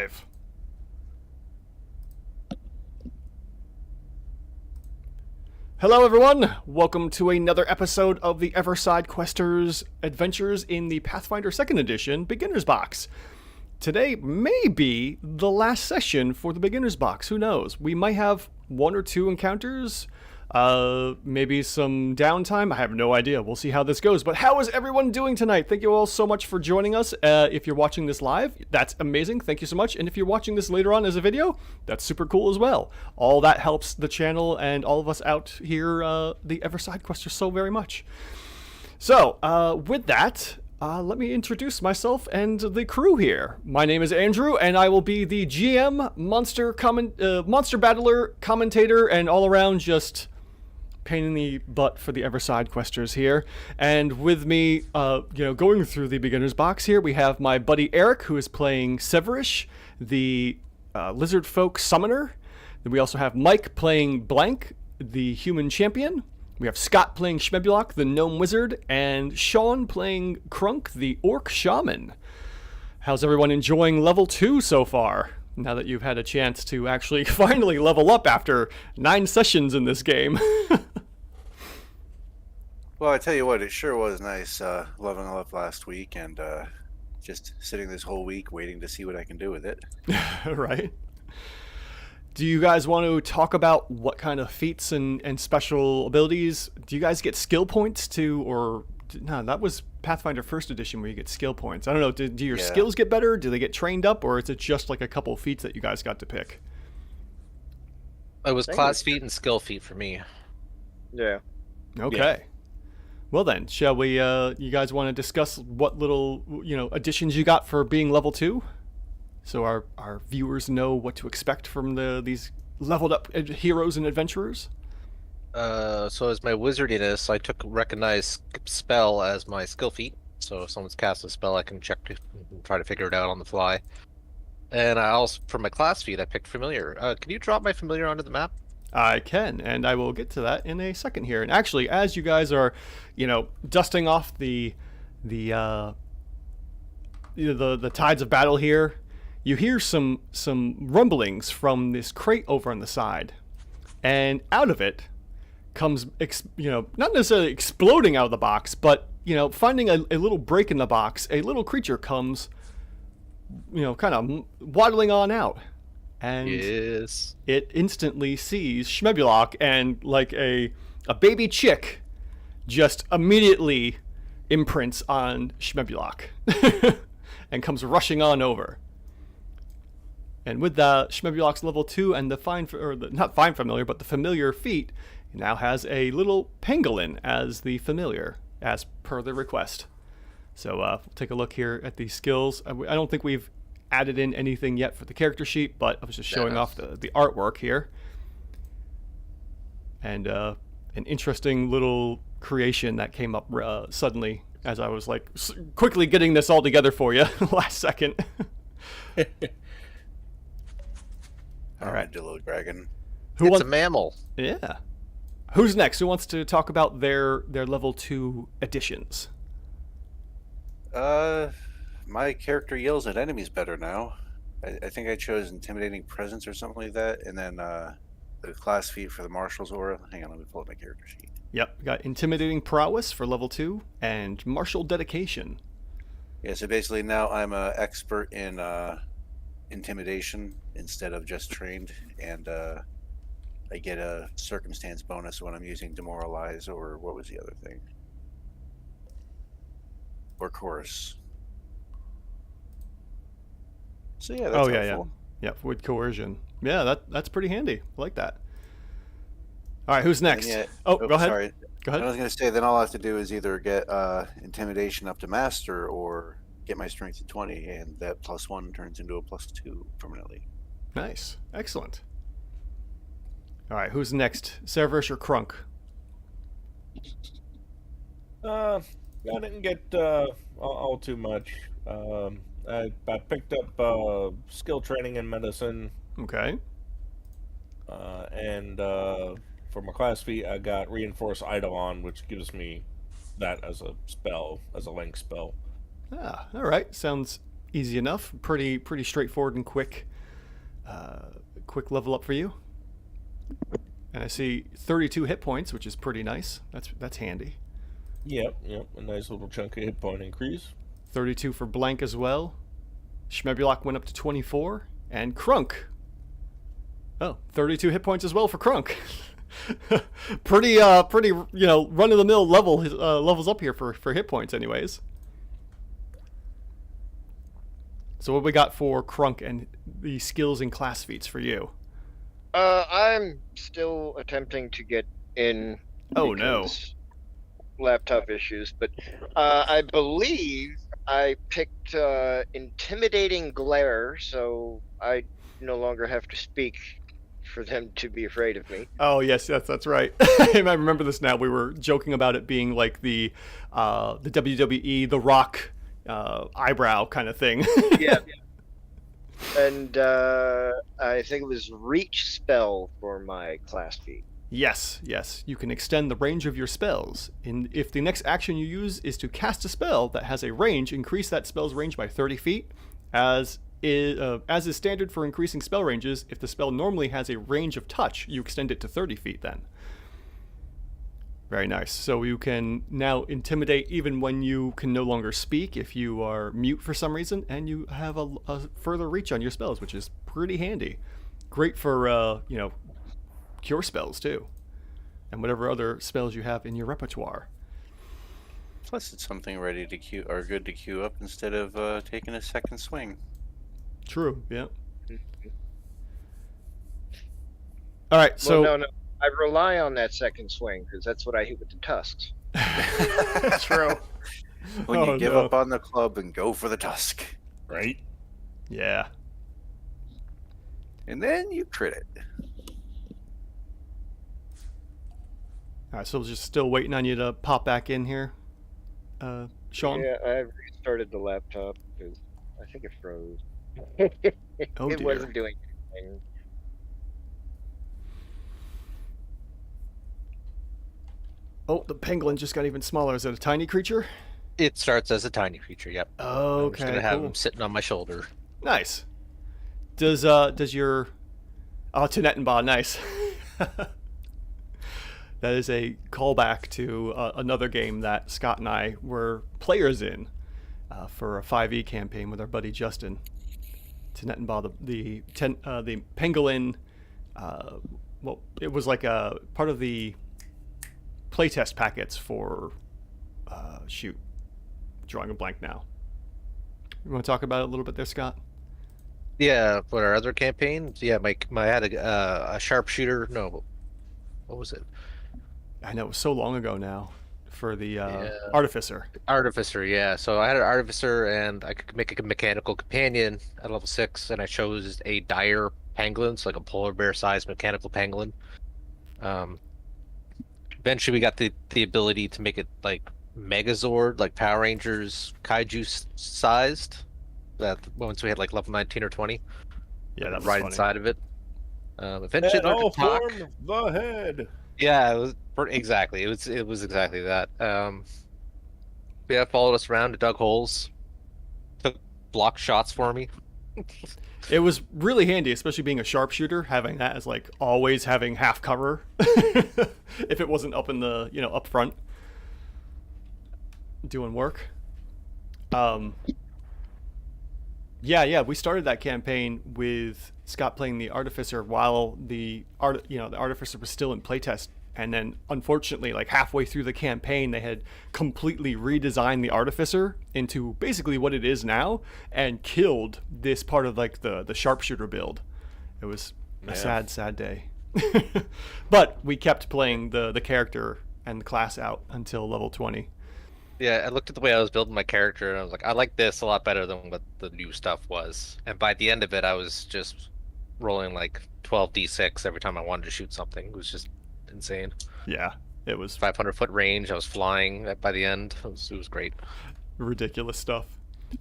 live. Hello everyone, welcome to another episode of the Ever Sidequesters Adventures in the Pathfinder 2nd Edition Beginner's Box. Today may be the last session for the Beginner's Box, who knows? We might have one or two encounters, maybe some downtime. I have no idea. We'll see how this goes. But how is everyone doing tonight? Thank you all so much for joining us. If you're watching this live, that's amazing. Thank you so much. And if you're watching this later on as a video, that's super cool as well. All that helps the channel and all of us out here, the Ever Sidequesters, so very much. So, with that, let me introduce myself and the crew here. My name is Andrew, and I will be the GM, monster battler, commentator, and all around just pain in the butt for the Ever Sidequesters here. And with me, going through the beginner's box here, we have my buddy Eric, who is playing Severish, the lizard folk summoner. Then we also have Mike playing Blank, the human champion. We have Scott playing Schmebulok, the gnome wizard, and Sean playing Kruunk, the orc shaman. How's everyone enjoying level 2 so far? Now that you've had a chance to actually finally level up after 9 sessions in this game. Well, I tell you what, it sure was nice leveling up last week and just sitting this whole week waiting to see what I can do with it. Right. Do you guys want to talk about what kind of feats and special abilities? Do you guys get skill points too, or no, that was Pathfinder 1st edition where you get skill points. I don't know, do your skills get better? Do they get trained up, or is it just like a couple feats that you guys got to pick? It was class feat and skill feat for me. Yeah. Okay. Yeah. Well then, shall we, you guys want to discuss what little, additions you got for being level 2? So our viewers know what to expect from these leveled up heroes and adventurers? So as my wizardiness, I took recognize spell as my skill feat. So if someone's cast a spell, I can check to try to figure it out on the fly. And I also, for my class feat, I picked familiar. Can you drop my familiar onto the map? I can, and I will get to that in a second here. And actually, as you guys are, dusting off the tides of battle here, you hear some rumblings from this crate over on the side, and out of it comes, not necessarily exploding out of the box, but finding a little break in the box, a little creature comes, kind of waddling on out, and yes, it instantly sees Schmebulok, and like a baby chick, just immediately imprints on Schmebulok, and comes rushing on over. And with the Schmebulok's level 2 and the the familiar feat, it now has a little pangolin as the familiar, as per the request. So we'll take a look here at the skills. I don't think we've added in anything yet for the character sheet, but I was just showing off the artwork here. And an interesting little creation that came up suddenly as I was like quickly getting this all together for you last second. All right, Dillo Dragon. It's a mammal. Yeah. Who's next? Who wants to talk about their level 2 additions? My character yells at enemies better now. I think I chose Intimidating Presence or something like that, and then the class feat for the Marshal's Aura. Hang on, let me pull up my character sheet. Yep, we got Intimidating Prowess for level 2 and Martial Dedication. Yeah, so basically now I'm an expert in intimidation instead of just trained, and I get a circumstance bonus when I'm using Demoralize, or what was the other thing? Or Chorus. So yeah, that's helpful. Yeah, with coercion. Yeah, that's pretty handy. I like that. All right, who's next? Go ahead. Sorry. Go ahead. I was going to say, then all I have to do is either get intimidation up to master or get my strength to 20, and that +1 turns into a +2 permanently. Nice. Excellent. All right, who's next? Severish or Kruunk? I didn't get all too much. I picked up skill training in medicine. Okay. And for my class feat, I got Reinforce Eidolon, which gives me that as a spell, as a link spell. Ah, all right. Sounds Easy enough. Pretty straightforward and quick. Quick level up for you. And I see 32 hit points, which is pretty nice. That's handy. Yep. A nice little chunk of hit point increase. 32 for Blank as well. Schmebulok went up to 24. And Kruunk. 32 hit points as well for Kruunk. pretty run-of-the-mill levels up here for hit points anyways. So what we got for Kruunk and the skills and class feats for you? I'm still attempting to get in. Oh no. Laptop issues, but I believe I picked intimidating glare, so I no longer have to speak for them to be afraid of me. Oh yes, that's right. I remember this now. We were joking about it being like the WWE The Rock eyebrow kind of thing. Yeah. And I think it was reach spell for my class feat. Yes. You can extend the range of your spells. If the next action you use is to cast a spell that has a range, increase that spell's range by 30 feet. As is standard for increasing spell ranges, if the spell normally has a range of touch, you extend it to 30 feet then. Very nice. So you can now intimidate even when you can no longer speak if you are mute for some reason, and you have a further reach on your spells, which is pretty handy. Great for, cure spells too, and whatever other spells you have in your repertoire. Plus, it's something ready to queue or good to queue up instead of taking a second swing. True. Yeah. All right. So no. I rely on that second swing because that's what I hit with the tusks. True. When you give up on the club and go for the tusk, Right? Yeah. and then you crit it. All right. So we're just still waiting on you to pop back in here, Sean. Yeah, I restarted the laptop because I think it froze. Oh It dear. wasn't doing anything. Oh, the pangolin just got even smaller. Is it a tiny creature? It starts as a tiny creature. Yep. I'm just Okay. gonna have Cool. him sitting on my shoulder. Nice. Does your Tinettenbaugh, nice. That is a callback to another game that Scott and I were players in for a 5e campaign with our buddy Justin. Tinettenbaugh, the pangolin. Well, it was like a part of the playtest packets for drawing a blank now. You want to talk about it a little bit there, Scott? Yeah, for our other campaign, yeah, I had a sharpshooter. No, what was it? I know it was so long ago now for the artificer. Artificer, yeah. So I had an artificer, and I could make a mechanical companion at level 6, and I chose a dire pangolin, so like a polar bear-sized mechanical pangolin. Eventually, we got the ability to make it like Megazord, like Power Rangers, kaiju sized. That once we had like level 19 or 20, Yeah, that was right funny. inside of it. Eventually, And learned I'll to talk. form the head. Yeah, it was exactly. It was exactly that. Yeah, followed us around, dug holes, took block shots for me. It was really handy, especially being a sharpshooter, having that as like always having half cover if it wasn't up in the up front doing work. Yeah, we started that campaign with Scott playing the artificer while the artificer was still in playtest, and then unfortunately, like halfway through the campaign, they had completely redesigned the artificer into basically what it is now, and killed this part of like the sharpshooter build. It was a sad day. But we kept playing the character and the class out until level 20. Yeah, I looked at the way I was building my character, and I was like, I like this a lot better than what the new stuff was. And by the end of it, I was just rolling like 12d6 every time I wanted to shoot something. It was just insane. Yeah, it was 500-foot range. I was flying by the end. It was great. ridiculous stuff.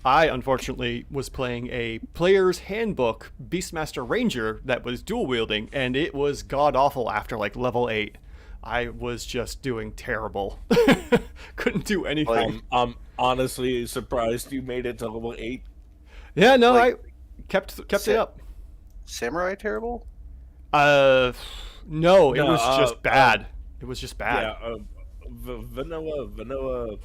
I, unfortunately, was playing a player's handbook Beastmaster Ranger that was dual wielding, and it was god-awful after like level 8. I was just doing terrible. Couldn't do anything. I'm honestly surprised you made it to level 8. Yeah, no, Like, I kept sa- it up. Samurai terrible? No, it No, was just bad. It was just bad. Yeah, vanilla,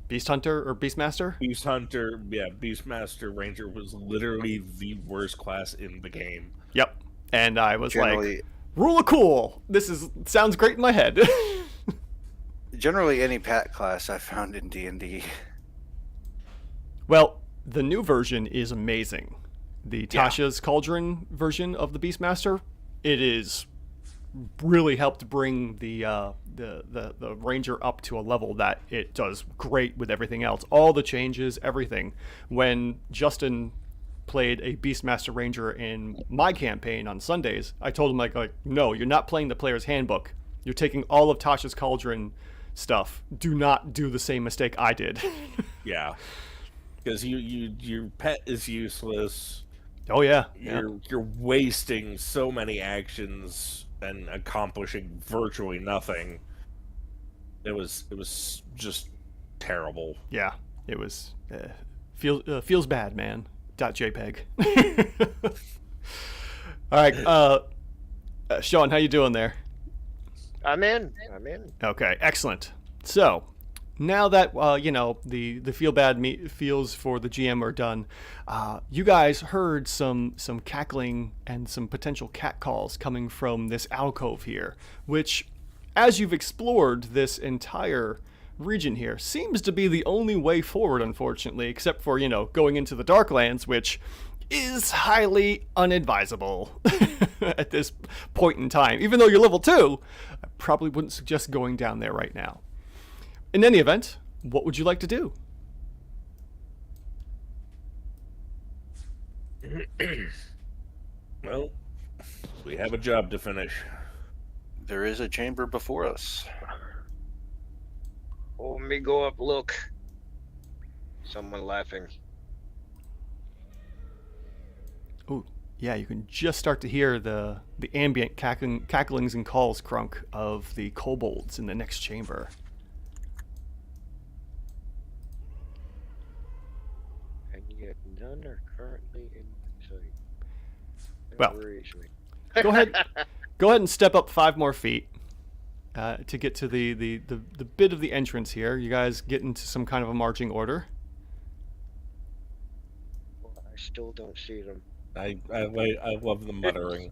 Beast Hunter or Beastmaster? Beast Hunter, yeah, Beastmaster Ranger was literally the worst class in the game. Yep. And I was Generally, like, rule of cool. Sounds great in my head. generally any Pat class I found in D&D. Well, the new version is amazing. The Yeah. Tasha's Cauldron version of the Beastmaster, it is really helped bring the Ranger up to a level that it does great with everything else. All the changes, everything. When Justin played a Beastmaster Ranger in my campaign on Sundays, I told him like no, you're not playing the player's handbook. You're taking all of Tasha's Cauldron stuff. Do not do the same mistake I did. Yeah, because your pet is useless. Oh yeah. You're wasting so many actions and accomplishing virtually nothing. It was just terrible. Yeah, it was feels bad, man. .jpg. All right, Sean, how you doing there? I'm in. Okay, excellent. So now that the feel bad feels for the GM are done, you guys heard some cackling and some potential cat calls coming from this alcove here, which, as you've explored this entire region here, seems to be the only way forward, unfortunately, except for going into the Darklands, which is highly unadvisable at this point in time. Even though you're level 2, I probably wouldn't suggest going down there right now. In any event, what would you like to do? Well, we have a job to finish. There is a chamber before us. Oh, let me go up, look. Someone laughing. Oh, yeah, you can just start to hear the ambient cacklings and calls, Kruunk, of the Kobolds in the next chamber. And yet none are currently in sight. That Well, worries me. Go ahead and step up 5 more feet to get to the bit of the entrance here. You guys get into some kind of a marching order. I still don't see them. I love the muttering.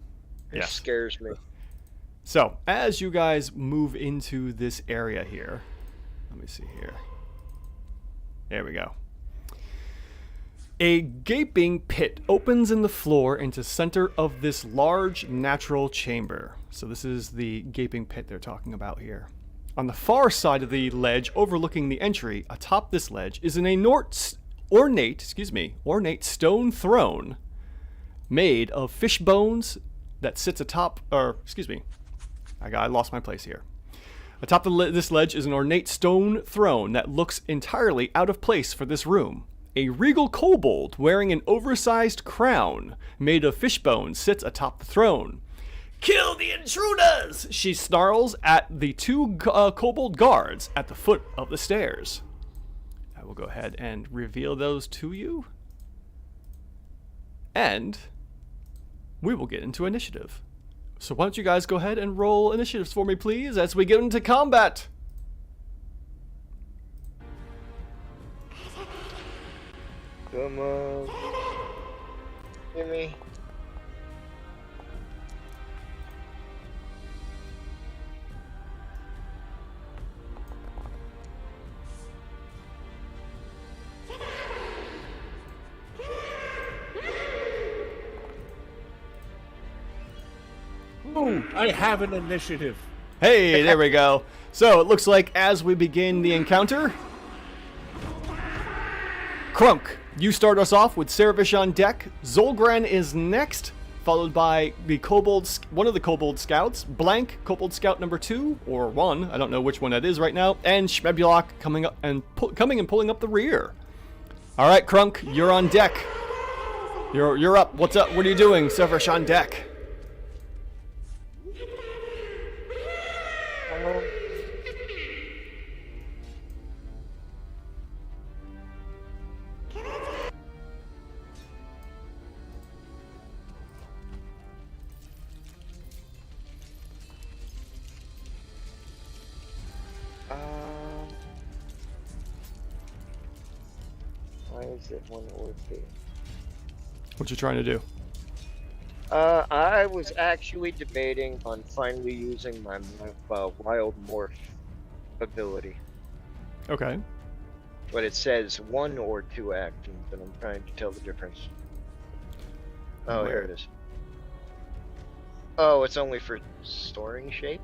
It Yes. scares me. So, as you guys move into this area here, let me see here. There we go. A gaping pit opens in the floor into center of this large natural chamber. So this is the gaping pit they're talking about here. On the far side of the ledge overlooking the entry, atop this ledge, is an ornate stone throne made of fish bones that sits atop, I lost my place here. Atop this ledge is an ornate stone throne that looks entirely out of place for this room. A regal kobold wearing an oversized crown made of fish bones sits atop the throne. "Kill the intruders!" she snarls at the 2 kobold guards at the foot of the stairs. I will go ahead and reveal those to you. And we will get into initiative. So why don't you guys go ahead and roll initiatives for me, please, as we get into combat. Come on. Hear me? Ooh, I have an initiative. Hey, there we go. So it looks like as we begin the encounter, Kruunk, you start us off with Cerevish on deck. Zolgren is next, followed by the one of the Kobold scouts, Blank, Kobold scout number 2 or 1. I don't know which one that is right now, and Schmebulok coming and pulling up the rear. All right, Kruunk, you're on deck. You're up. What's up? What are you doing, Cerevish on deck? is it 1 or 2? What you trying to do? I was actually debating on finally using my wild morph ability, Okay. but it says 1 or 2 actions, and I'm trying to tell the difference. Oh, Where? here it is. Oh, it's only for soaring shape?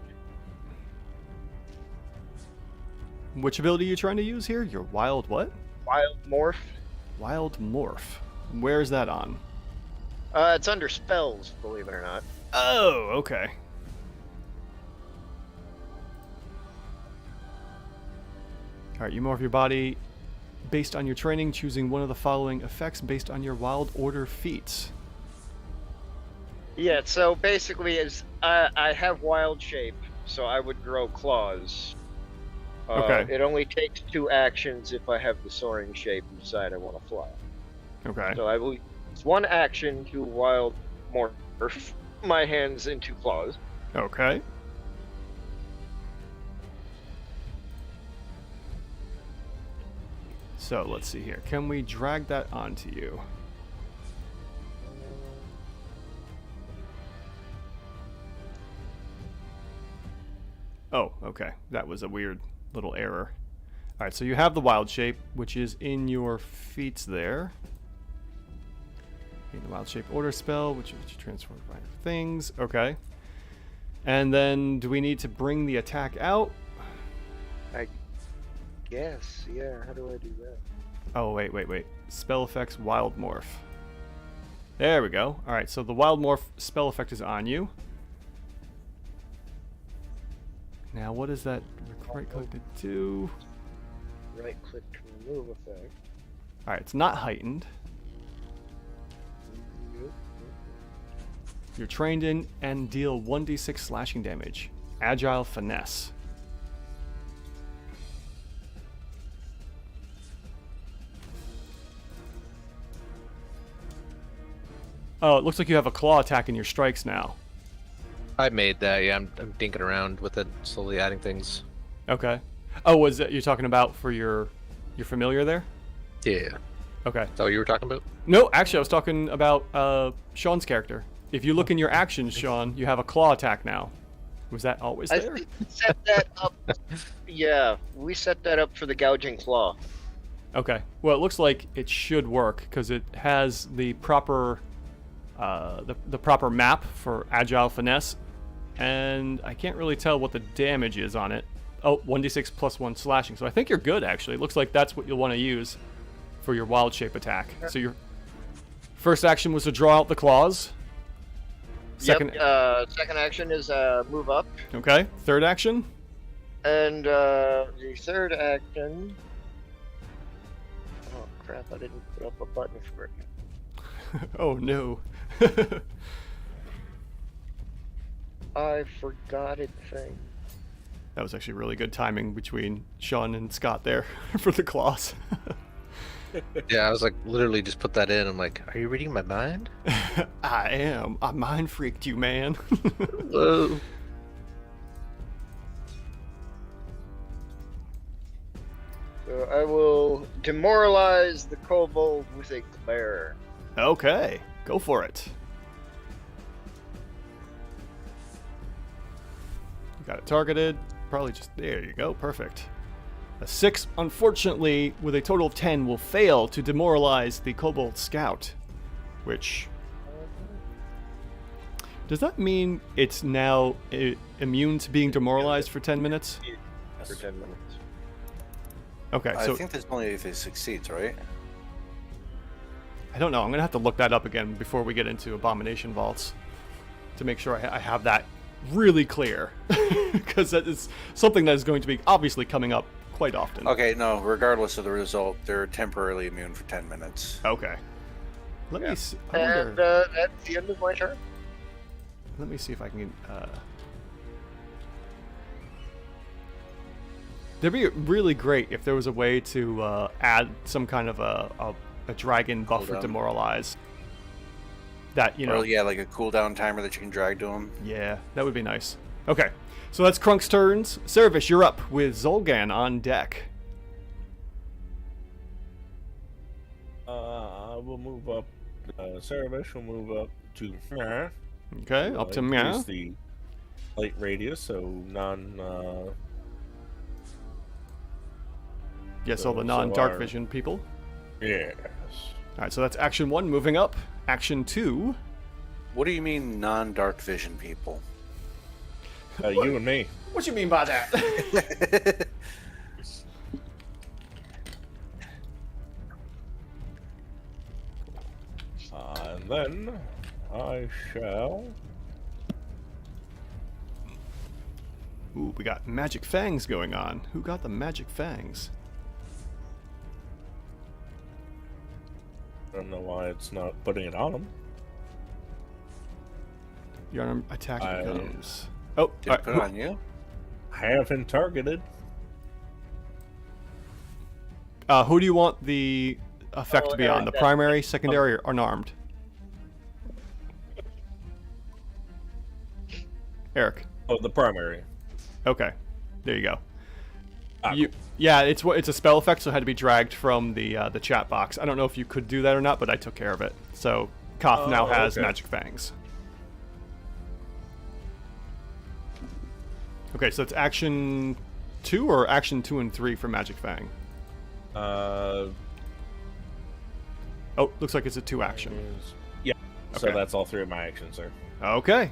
Which ability are you trying to use here? Your wild what? Wild morph? Wild morph. Where's that on? It's under spells, believe it or not. Oh, okay. Alright, you morph your body based on your training, choosing one of the following effects based on your wild order feats. Yeah, so basically, I have wild shape, so I would grow claws. Okay. It only takes 2 actions if I have the soaring shape and decide I want to fly. Okay. So I will use 1 action to wild morph my hands into claws. Okay. So let's see here. Can we drag that onto you? Oh, okay. That was a weird little error. Alright, so you have the wild shape, which is in your feats there. The wild shape order spell, which you transform by things. Okay. And then do we need to bring the attack out? Yes, yeah, how do I do that? Oh, wait. Spell effects wild morph. There we go. Alright, so the wild morph spell effect is on you. Now, what does that right click to do? Right click to remove effect. Alright, it's not heightened. Nope. You're trained in and deal 1d6 slashing damage. Agile finesse. Oh, it looks like you have a claw attack in your strikes now. I made that. Yeah, I'm dinking around with it, slowly adding things. Okay. Oh, was that you're talking about for your familiar there? Yeah. Okay. Is that what you were talking about? No, actually, I was talking about Sean's character. If you look in your actions, Sean, you have a claw attack now. Was that always I there? think we set that up. Yeah, we set that up for the gouging claw. Okay. Well, it looks like it should work because it has the proper the proper map for agile finesse, and I can't really tell what the damage is on it. Oh, 1d6 plus 1 slashing. So I think you're good, actually. It looks like that's what you'll want to use for your wild shape attack. So your first action was to draw out the claws. Second, Second action is move up. okay. Third action. And the third action. Oh crap! I didn't put up a button for it. Oh no. I forgot it thing. That was actually really good timing between Sean and Scott there for the claws. Yeah, I was like, literally just put that in. I'm like, are you reading my mind? I am. I mind freaked you, man. Whoa. So I will demoralize the kobold with a glare. Okay, go for it. You got it targeted. Probably just there you go. Perfect. A 6, unfortunately, with a total of 10, will fail to demoralize the Kobold Scout. Which... Does that mean it's now immune to being demoralized for 10 minutes? For 10 minutes. Okay, I so... think that's only if it succeeds, right? I don't know. I'm going to have to look that up again before we get into Abomination Vaults. To make sure I have that really clear. Because that is something that is going to be obviously coming up quite often. Okay, no, regardless of the result, they're temporarily immune for 10 minutes. Okay. Let me see. I And wonder, that's the end of my turn. let me see if I can... That'd be really great if there was a way to add some kind of a dragon buff for Cooldown. Demoralize. That, you know... Or, yeah, like a cooldown timer that you can drag to them. Yeah, that would be nice. Okay, so that's Krunk's turns. Service, you're up with Zolgan on deck. move up. Cerevish will move up to Okay, up to meow. increase the light radius, so non. Yes, all the so non-dark our- vision people. Yes. All right, so that's action 1 moving up. Action 2. What do you mean non-dark vision people? You and me. What you mean by that? And then I shall. Ooh, we got magic fangs going on. Who got the magic fangs? I don't know why it's not putting it on him. Your arm attack I- becomes. Oh, Did all it put it right. on you? Haven't targeted. Who do you want the effect to be on? The primary, secondary, or unarmed? Eric. Oh, the primary. Okay, there you go. Ah, Yeah, it's a spell effect, so it had to be dragged from the chat box. I don't know if you could do that or not, but I took care of it. So Koth now has okay. magic fangs. Okay, so it's action 2 or action 2 and 3 for magic fang? Uh, Oh, looks like it's a 2 action. yeah. So Okay. that's all 3 of my actions, sir. Okay,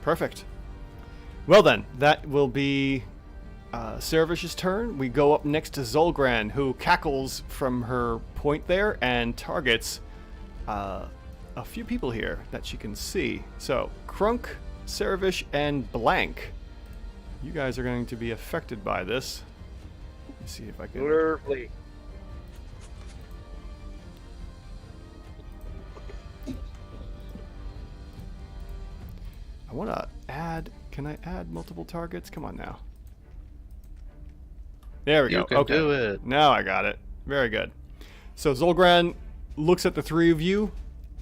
perfect. Well then, that will be Ceravish's turn. We go up next to Zulgran, who cackles from her point there and targets a few people here that she can see. So, Kruunk, Ceravish, and Blank. You guys are going to be affected by this. Let me see if I can... Literally. I want to add... Can I add multiple targets? Come on now. There we You go. can Okay. do it. Now I got it. Very good. So Zulgran looks at the 3 of you,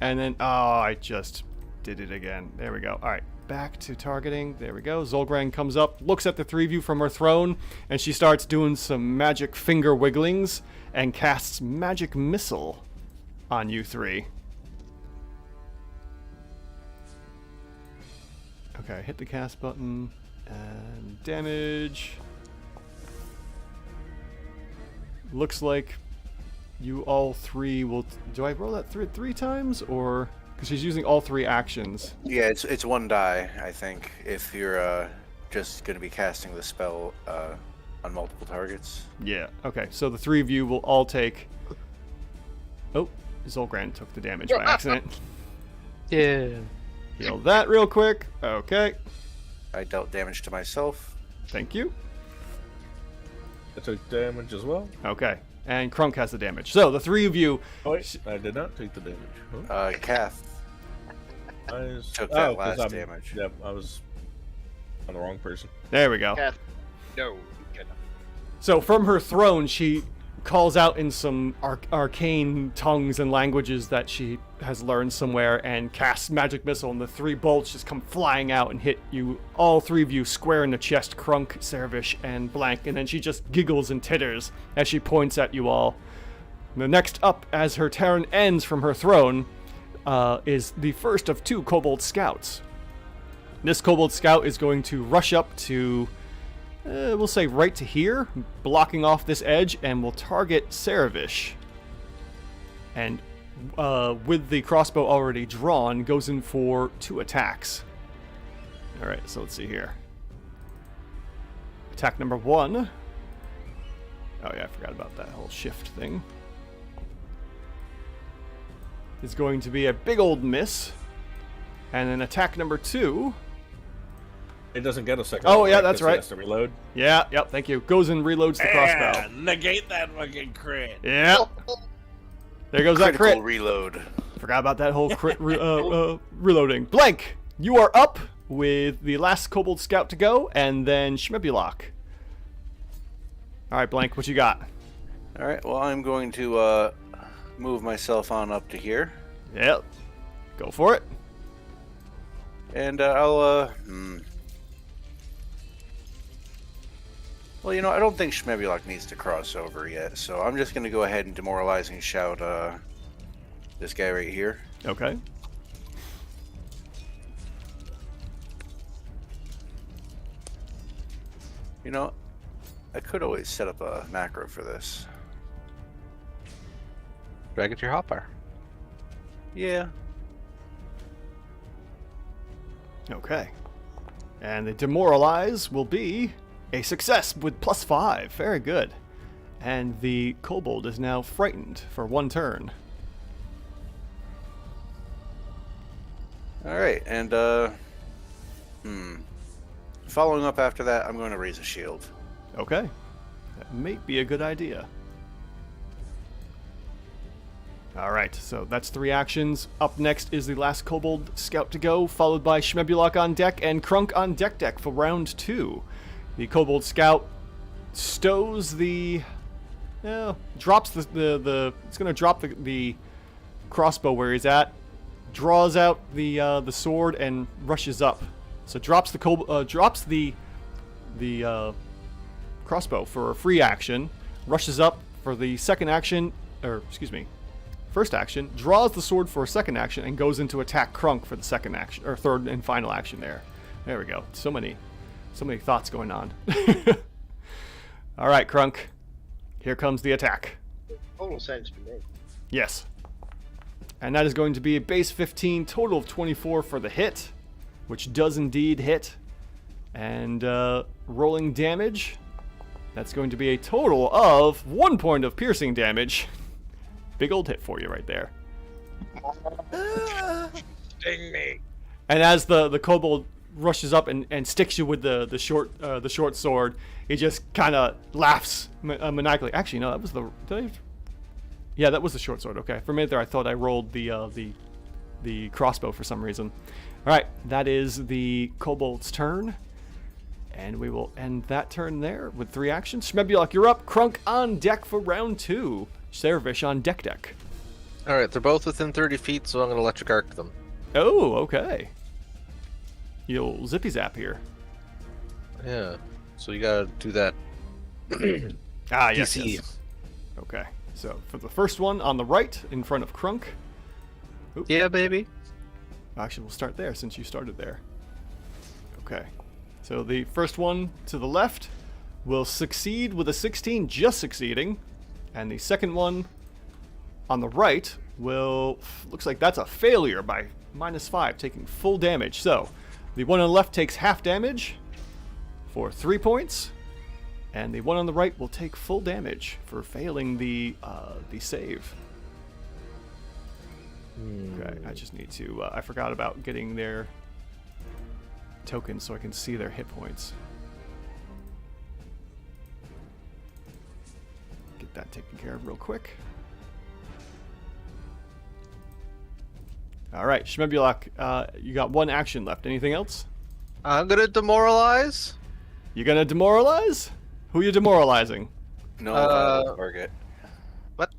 and then... Oh, I just did it again. There we go. All right. Back to targeting. There we go. Zulgran comes up, looks at the 3 of you from her throne, and she starts doing some magic finger wigglings and casts Magic Missile on you 3. Okay, hit the cast button and damage. Looks like you all 3 will. Do I roll that 3 times or because she's using all 3 actions? Yeah, it's 1 die, I think, if you're just going to be casting the spell on multiple targets. Yeah. Okay, so the 3 of you will all take. Oh, Zulgran took the damage by accident. Yeah. Heal that real quick. Okay, I dealt damage to myself. thank you. I took damage as well. Okay, and Kruunk has the damage. So the 3 of you. Oh, wait, I did not take the damage. Huh? Kath I took that 'cause last damage. Yep, I was on the wrong person. There we go. Kath, no, you cannot. So from her throne, she calls out in some arcane tongues and languages that she has learned somewhere and casts Magic Missile, and the 3 bolts just come flying out and hit you, all 3 of you, square in the chest, Kruunk, Ceravish, and Blank, and then she just giggles and titters as she points at you all. The next up, as her turn ends from her throne, is the first of 2 Kobold Scouts. This Kobold Scout is going to rush up to... we'll say right to here, blocking off this edge, and we'll target Ceravish. And with the crossbow already drawn, goes in for 2 attacks. Alright, so let's see here. Attack number 1. Oh yeah, I forgot about that whole shift thing. Is going to be a big old miss. And then attack number 2... It doesn't get a second. Oh, one, yeah, that's 'cause it right. has to reload. Yeah, yep, thank you. Goes and reloads the crossbow. And negate that fucking crit. Yeah. There goes that Critical crit. reload. Forgot about that whole crit reloading. Blank, you are up with the last Kobold Scout to go, and then Schmebulok. All right, Blank, what you got? All right. Well, I'm going to move myself on up to here, Yep. Go for it. and I'll. Well, you know, I don't think Schmebulok needs to cross over yet, so I'm just going to go ahead and Demoralizing Shout This guy right here. Okay. You know, I could always set up a macro for this. Drag it to your hotbar. Yeah. Okay. And the demoralize will be a success with +5. Very good. And the kobold is now frightened for 1 turn. All right, and following up after that, I'm going to raise a shield. Okay. That may be a good idea. Alright, so that's 3 actions. Up next is the last kobold scout to go, followed by Shmebulok on deck and Kruunk on deck for round 2. The kobold scout stows the... drops the it's going to drop the crossbow where he's at, draws out the sword and rushes up. So drops the crossbow for a free action, rushes up for the second action, first action, draws the sword for a second action, and goes into attack Kruunk for the second action, or third and final action there. There we go. So many thoughts going on. All right, Kruunk. Here comes the attack. Total sense to me. Yes. And that is going to be a base 15, total of 24 for the hit, which does indeed hit. And rolling damage, that's going to be a total of 1 point of piercing damage. Big old hit for you right there. Sting me. And as the kobold rushes up and sticks you with the short sword, he just kind of laughs maniacally. Actually, no, that was yeah, that was the short sword. Okay, for a minute there, I thought I rolled the crossbow for some reason. All right, that is the kobold's turn, and we will end that turn there with 3 actions. Shmebulok, you're up. Kruunk on deck for round 2. Servish on deck. Alright, they're both within 30 feet, so I'm going to electric arc them. Oh, okay. You'll zippy zap here. Yeah, so you gotta do that. Yes, DC. yes. Okay, so for the first one on the right in front of Kruunk. Oop. Yeah, baby. Actually, we'll start there since you started there. Okay, so the first one to the left will succeed with a 16, just succeeding. And the second one on the right will... looks like that's a failure by -5, taking full damage. So the one on the left takes half damage for 3 points. And the one on the right will take full damage for failing the save. Okay, I just need to... I forgot about getting their tokens so I can see their hit points. Get that taken care of real quick. Alright, Shmebulok, you got 1 action left. Anything else? I'm gonna demoralize. You gonna demoralize? Who are you demoralizing? No viable target. What?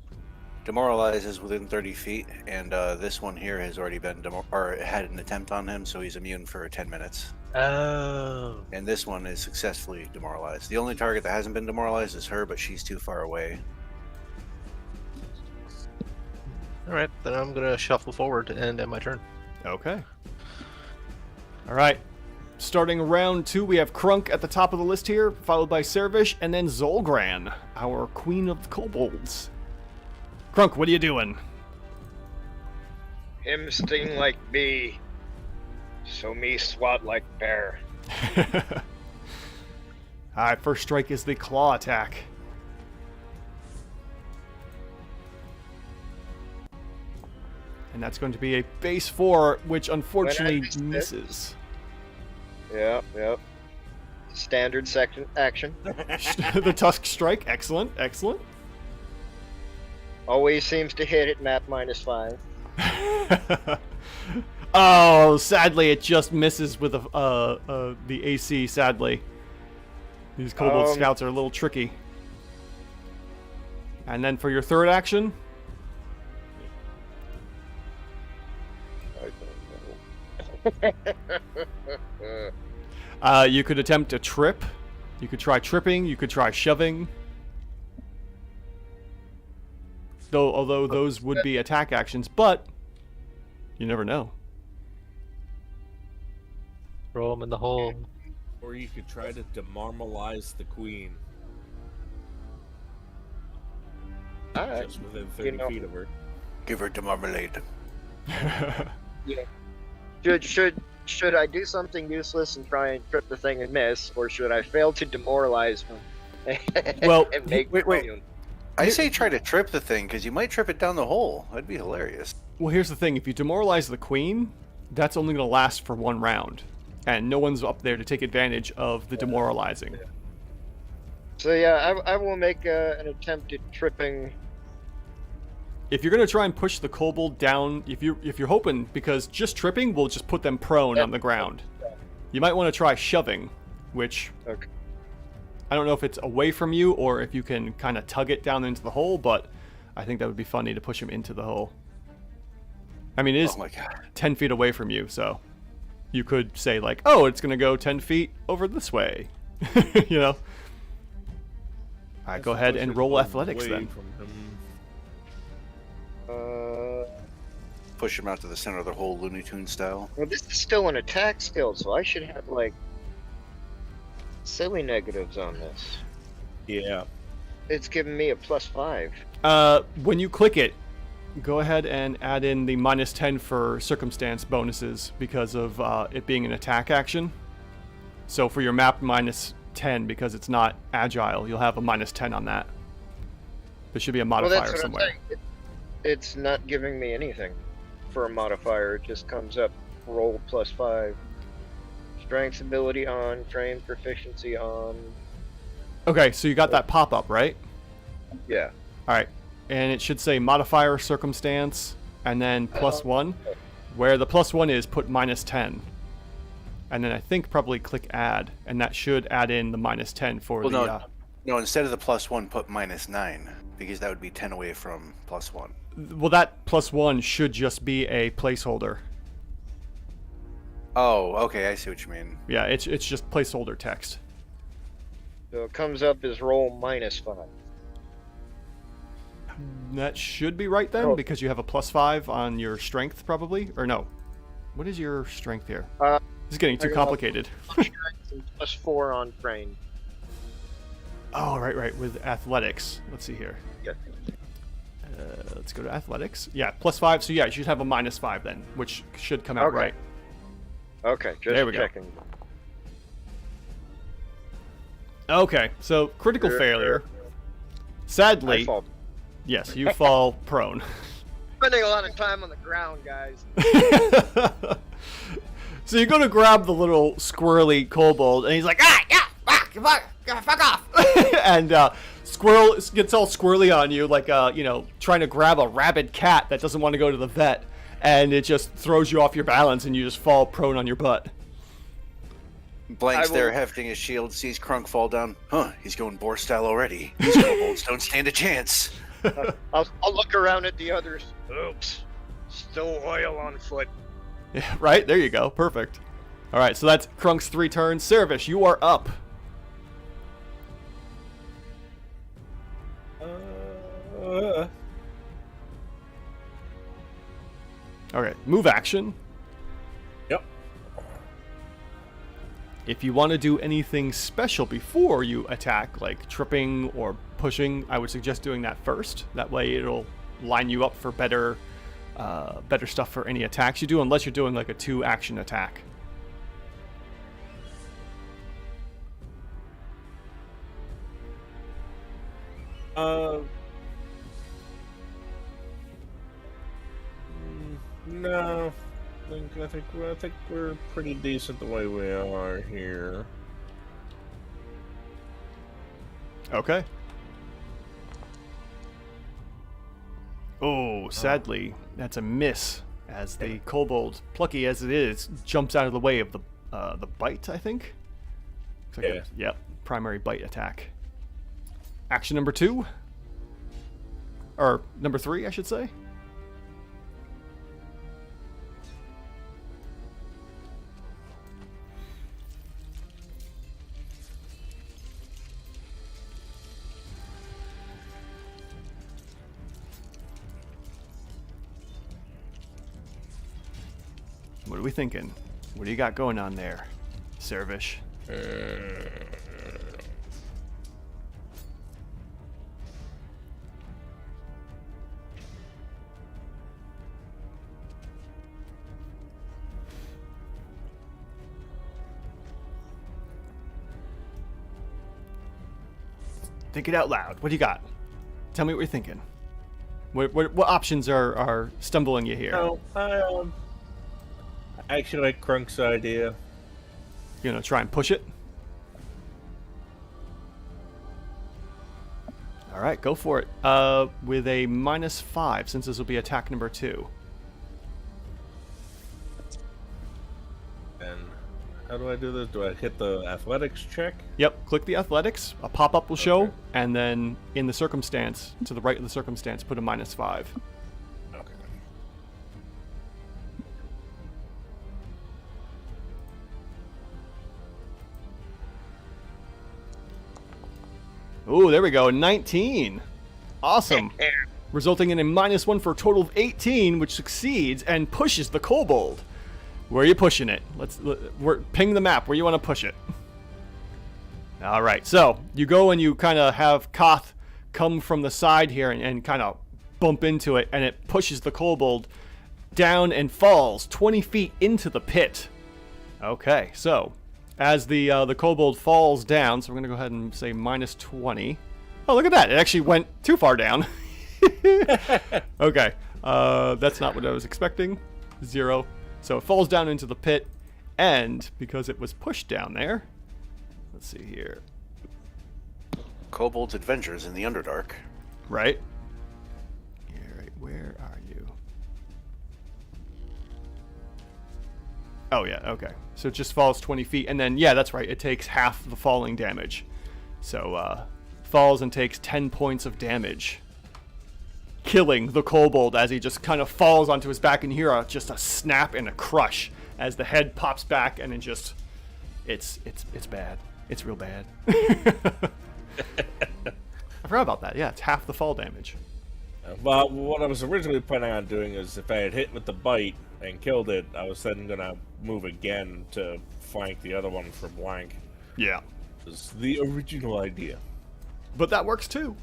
Demoralize is within 30 feet, and this one here has already been had an attempt on him, so he's immune for 10 minutes. Oh. And this one is successfully demoralized. The only target that hasn't been demoralized is her, but she's too far away. Alright, then I'm gonna shuffle forward and end my turn. Okay. Alright. Starting round 2, we have Kruunk at the top of the list here, followed by Servish, and then Zolgran, our Queen of the Kobolds. Kruunk, what are you doing? Him sting like bee, so me swat like bear. Alright, first strike is the claw attack. And that's going to be a base 4, which unfortunately misses. Yep. Standard section action. The Tusk Strike, excellent, excellent. Always seems to hit at map -5. Oh, sadly, it just misses with the AC, sadly. These Kobold Scouts are a little tricky. And then for your third action... I don't know. you could attempt a trip. You could try tripping. You could try shoving. although those would be attack actions, but you never know. Throw him in the hole. Or you could try to demarmalize the queen Alright. just within 30 feet of her. Give her to marmalade. Should I do something useless and try and trip the thing and miss, or should I fail to demoralize him? Well, and make wait. prone? I say try to trip the thing, because you might trip it down the hole. That'd be hilarious. Well, here's the thing. If you demoralize the queen, that's only going to last for 1 round. And no one's up there to take advantage of the demoralizing. So yeah, I will make an attempt at tripping. If you're going to try and push the kobold down, if you're hoping, because just tripping will just put them prone on the ground. You might want to try shoving, which Okay. I don't know if it's away from you or if you can kind of tug it down into the hole, but I think that would be funny to push him into the hole. I mean, it is Oh my god. 10 feet away from you, so you could say like, oh, it's going to go 10 feet over this way, you know? All right, go ahead and roll athletics Away then. from him. Push him out to the center of the hole, Looney Tunes style. Well, this is still an attack skill, so I should have like silly negatives on this. Yeah. It's giving me a +5. When you click it, go ahead and add in the -10 for circumstance bonuses because of it being an attack action. So for your map -10, because it's not agile, you'll have a -10 on that. There should be a Well, modifier that's what somewhere. I'm saying. It's not giving me anything for a modifier. It just comes up roll +5. Strength ability on, train proficiency on. Okay, so you got that pop-up, right? Yeah. All right, and it should say modifier circumstance and then +1. Where the +1 is, put -10. And then I think probably click add, and that should add in the -10 for Well, the... no, instead of the +1, put -9, because that would be 10 away from +1. Well, that +1 should just be a placeholder. Oh, okay, I see what you mean. Yeah, it's just placeholder text. So it comes up as roll -5. That should be right then, Oh. because you have a +5 on your strength, probably. Or no. What is your strength here? Uh, This is getting too I got- complicated. Strength and +4 on train. Oh, right, with athletics. Let's see here. Yeah. Let's go to athletics. Yeah, +5, so yeah, you should have a -5 then, which should come out Okay. right. Okay, just There we go. checking. Okay, so critical Yeah. failure. I Sadly, fall. yes, you fall prone. Spending a lot of time on the ground, guys. So you go to grab the little squirrely kobold, and he's like, fuck off! And Squirrel gets all squirrely on you, like trying to grab a rabid cat that doesn't want to go to the vet, and it just throws you off your balance, and you just fall prone on your butt. Blanks I there, will- hefting his shield, sees Kruunk fall down. Huh, he's going boar style already. These kobolds don't stand a chance. I'll look around at the others. Oops. Still oil on foot. Yeah, right? There you go. Perfect. All right, so that's Krunk's 3 turns. Servish, you are up. Okay, move action. Yep. If you want to do anything special before you attack, like tripping or pushing, I would suggest doing that first. That way it'll line you up for better stuff for any attacks you do, unless you're doing like a 2-action attack. No. I think we're pretty decent the way we are here. Okay. Oh, sadly, that's a miss, as the kobold, plucky as it is, jumps out of the way of the bite, I think? Looks like Yeah. Yep, primary bite attack. Action number 2? Or number 3, I should say. What are we thinking? What do you got going on there, Servish? Think it out loud. What do you got? Tell me what you're thinking. What options are stumbling you here? No, I actually like Krunk's idea. You know, try and push it. All right, go for it. With a -5, since this will be attack number 2. And how do I do this? Do I hit the athletics check? Yep, click the athletics. A pop-up will show, Okay. and then in the circumstance, to the right of the circumstance, put a -5. Okay. Ooh, there we go. 19. Awesome. Resulting in a -1 for a total of 18, which succeeds and pushes the kobold. Where are you pushing it? Ping the map. Where you want to push it? All right. So you go and you kind of have Koth come from the side here and kind of bump into it, and it pushes the kobold down and falls 20 feet into the pit. Okay. So as the kobold falls down, so we're gonna go ahead and say -20. Oh, look at that! It actually went too far down. Okay. That's not what I was expecting. 0. So it falls down into the pit, and because it was pushed down there, let's see here. Kobold's Adventures in the Underdark. Right? Yeah, right. Where are you? Oh, yeah, okay. So it just falls 20 feet, and then, yeah, that's right. It takes half the falling damage. So, falls and takes 10 points of damage, killing the kobold as he just kind of falls onto his back, and you hear just a snap and a crush as the head pops back, and it just, it's bad. It's real bad. I forgot about that. Yeah, it's half the fall damage. Well, what I was originally planning on doing is if I had hit with the bite and killed it, I was then gonna move again to flank the other one for blank. Yeah. Was the original idea. But that works too.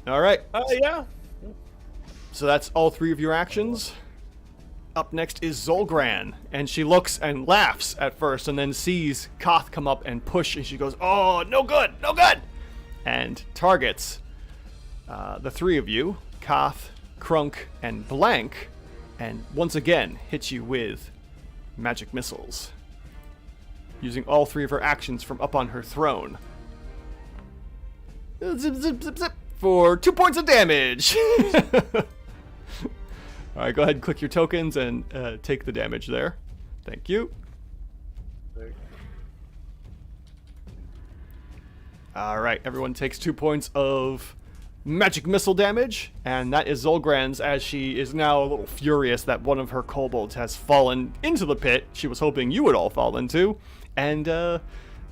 All right. Yeah. So that's all 3 of your actions. Up next is Zolgran, and she looks and laughs at first, and then sees Koth come up and push, and she goes, "Oh, no good, no good!" and targets the 3 of you, Koth, Kruunk, and Blank, and once again hits you with magic missiles, using all 3 of her actions from up on her throne. Zip, zip, zip, zip, for 2 points of damage. All right, go ahead and click your tokens and take the damage there. Thank you. All right, everyone takes 2 points of magic missile damage, and that is Zolgran's, as she is now a little furious that one of her kobolds has fallen into the pit she was hoping you would all fall into, and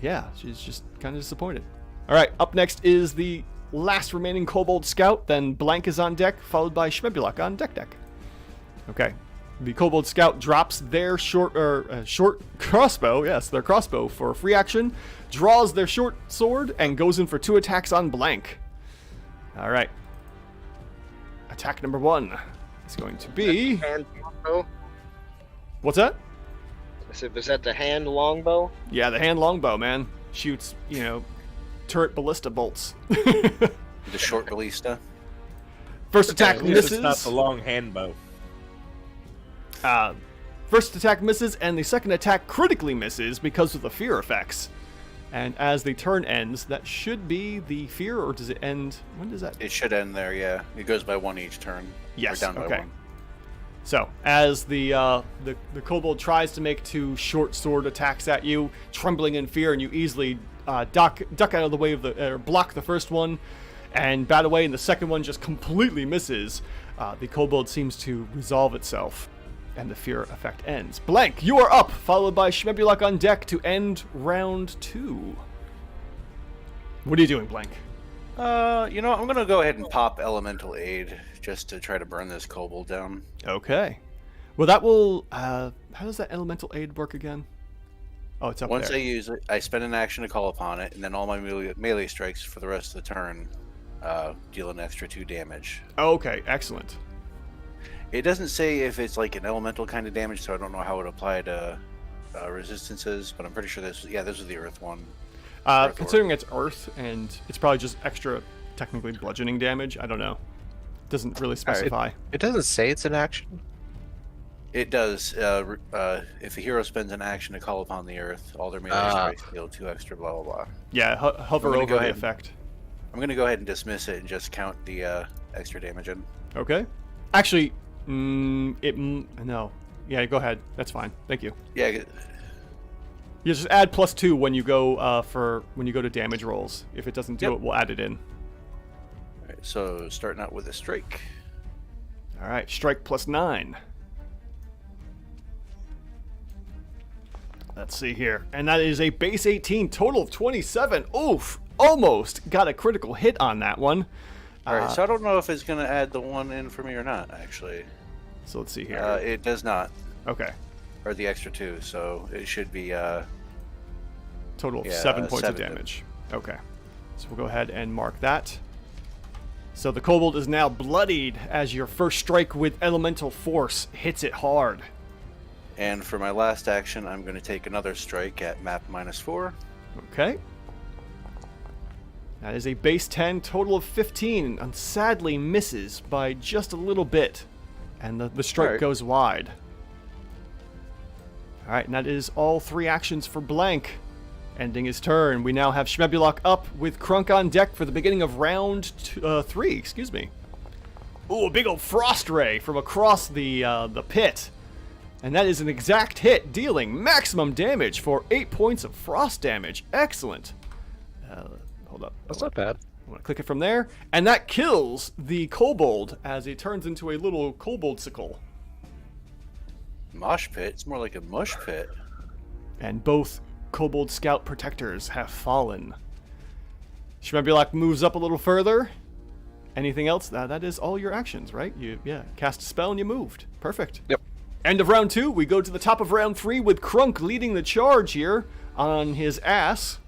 yeah, she's just kind of disappointed. All right, up next is the last remaining kobold scout, then Blank is on deck, followed by Schmebulak on deck. Okay, the kobold scout drops their short crossbow, yes, their crossbow for free action, draws their short sword, and goes in for 2 attacks on Blank. All right. Attack number 1 is going to be... Hand longbow? What's that? Was that the hand longbow? Yeah, the hand longbow, man. Shoots, turret ballista bolts. The short ballista. First attack At least misses. it's not the long hand bow. First attack misses, and the second attack critically misses because of the fear effects. And as the turn ends, that should be the fear, or does it end? When does that? It should end there, yeah. It goes by 1 each turn. Yes, Or down okay. by 1. So, as the kobold tries to make 2 short sword attacks at you, trembling in fear, and you easily duck out of the way of or block the first one, and bat away, and the second one just completely misses. The kobold seems to resolve itself, and the fear effect ends. Blank, you are up, followed by Schmebulak on deck to end round 2. What are you doing, Blank? I'm gonna go ahead and pop Elemental Aid just to try to burn this kobold down. Okay. Well, that will... how how does that elemental aid work again? Oh, it's up Once there. I use it, I spend an action to call upon it, and then all my melee strikes for the rest of the turn deal an extra 2 damage. Okay, excellent. It doesn't say if it's like an elemental kind of damage, so I don't know how it applied to resistances, but I'm pretty sure this was the earth one. Earth Considering it's earth, and it's probably just extra, technically bludgeoning damage. I don't know. Doesn't really specify. It doesn't say it's an action. It does. If the hero spends an action to call upon the earth, all their melee strikes deal 2 extra. Blah blah blah. Yeah, hover gonna over go the ahead. effect. I'm gonna go ahead and dismiss it and just count the extra damage in. Okay. Actually, no. Yeah, go ahead. That's fine. Thank you. Yeah. You just add +2 when you go to damage rolls. If it doesn't do Yep. it, we'll add it in. All right, so starting out with a strike. All right, strike +9. Let's see here, and that is a base 18, total of 27. Oof! Almost got a critical hit on that one. All right, so I don't know if it's gonna add the 1 in for me or not. Actually, So let's see here. it does not, Okay, or the extra 2, so it should be. total of Yeah, 7 points of 7. damage. Okay, so we'll go ahead and mark that. So the Kobold is now bloodied as your first strike with elemental force hits it hard. And for my last action, I'm going to take another strike at map -4. Okay. That is a base 10, total of 15, and sadly misses by just a little bit. And the strike Alright. goes wide. Alright, and that is all 3 actions for Blank. Ending his turn. We now have Shmebulok up with Kruunk on deck for the beginning of round 3, excuse me. Ooh, a big old frost ray from across the pit. And that is an exact hit, dealing maximum damage for 8 points of frost damage. Excellent. Hold up. That's not bad. I'm going to click it from there. And that kills the Kobold as he turns into a little Koboldsicle. Mosh pit. It's more like a mush pit. And both Kobold Scout Protectors have fallen. Shmebulok moves up a little further. Anything else? That is all your actions, right? You cast a spell and you moved. Perfect. Yep. End of round 2. We go to the top of round 3 with Kruunk leading the charge here on his ass.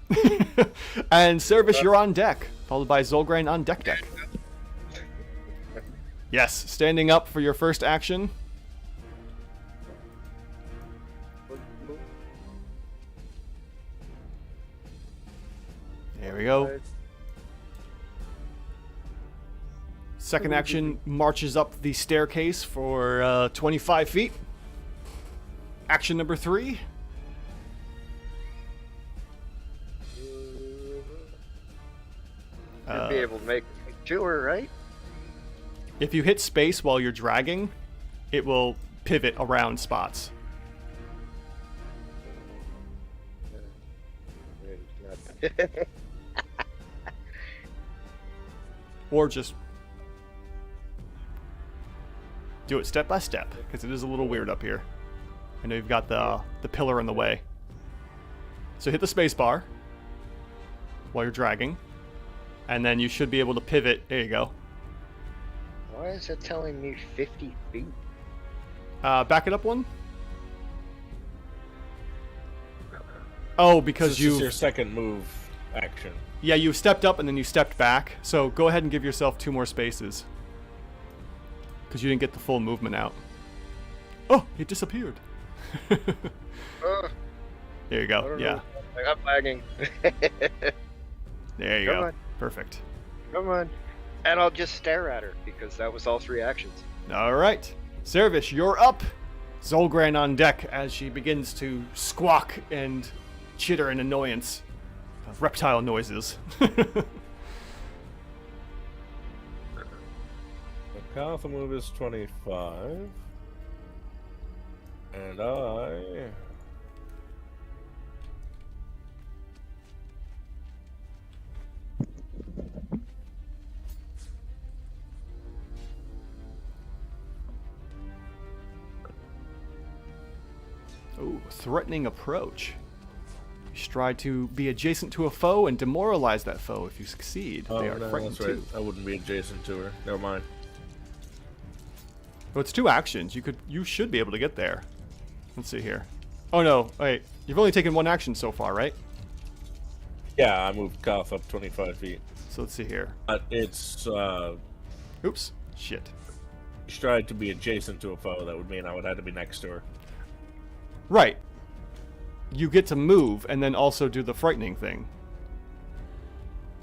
And Service, you're on deck, followed by Zolgrain on deck. Yes, standing up for your first action. There we go. Second action marches up the staircase for 25 feet. Action number 3. You'll be able to make a tour, right? If you hit space while you're dragging, it will pivot around spots. Or just do it step by step, because it is a little weird up here. I know you've got the pillar in the way. So hit the space bar while you're dragging, and then you should be able to pivot. There you go. Why is it telling me 50 feet? Back it up one. Oh, because This is you your second move action. Yeah, you stepped up and then you stepped back. So go ahead and give yourself 2 more spaces. Because you didn't get the full movement out. Oh, it disappeared. There you I go. don't Yeah. know. I'm lagging. There you Come go. on. Perfect. Come on. And I'll just stare at her because that was all 3 actions. All right. Service, you're up. Zolgran on deck as she begins to squawk and chitter in annoyance. Reptile noises. The counter move is 25. And I... Ooh, threatening approach. You stride to be adjacent to a foe and demoralize that foe. If you succeed, Oh, they are no, frightened that's right. too. I wouldn't be adjacent to her. Never mind. Well, it's 2 actions. You should be able to get there. Let's see here. Oh no, wait. You've only taken one action so far, right? Yeah, I moved Koth up 25 feet. So let's see here. It's Oops. Shit. stride to be adjacent to a foe. That would mean I would have to be next to her. Right. You get to move and then also do the frightening thing.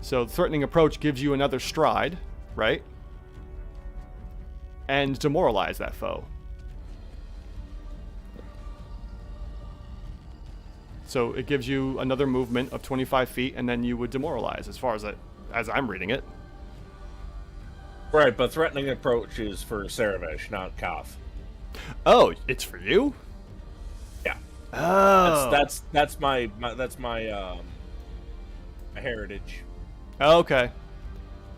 So threatening approach gives you another stride, right? And demoralize that foe. So it gives you another movement of 25 feet, and then you would demoralize, as far as I'm reading it. Right, but threatening approach is for Saravesh, not Koth. Oh, it's for you? Yeah. Oh. That's my heritage. Okay.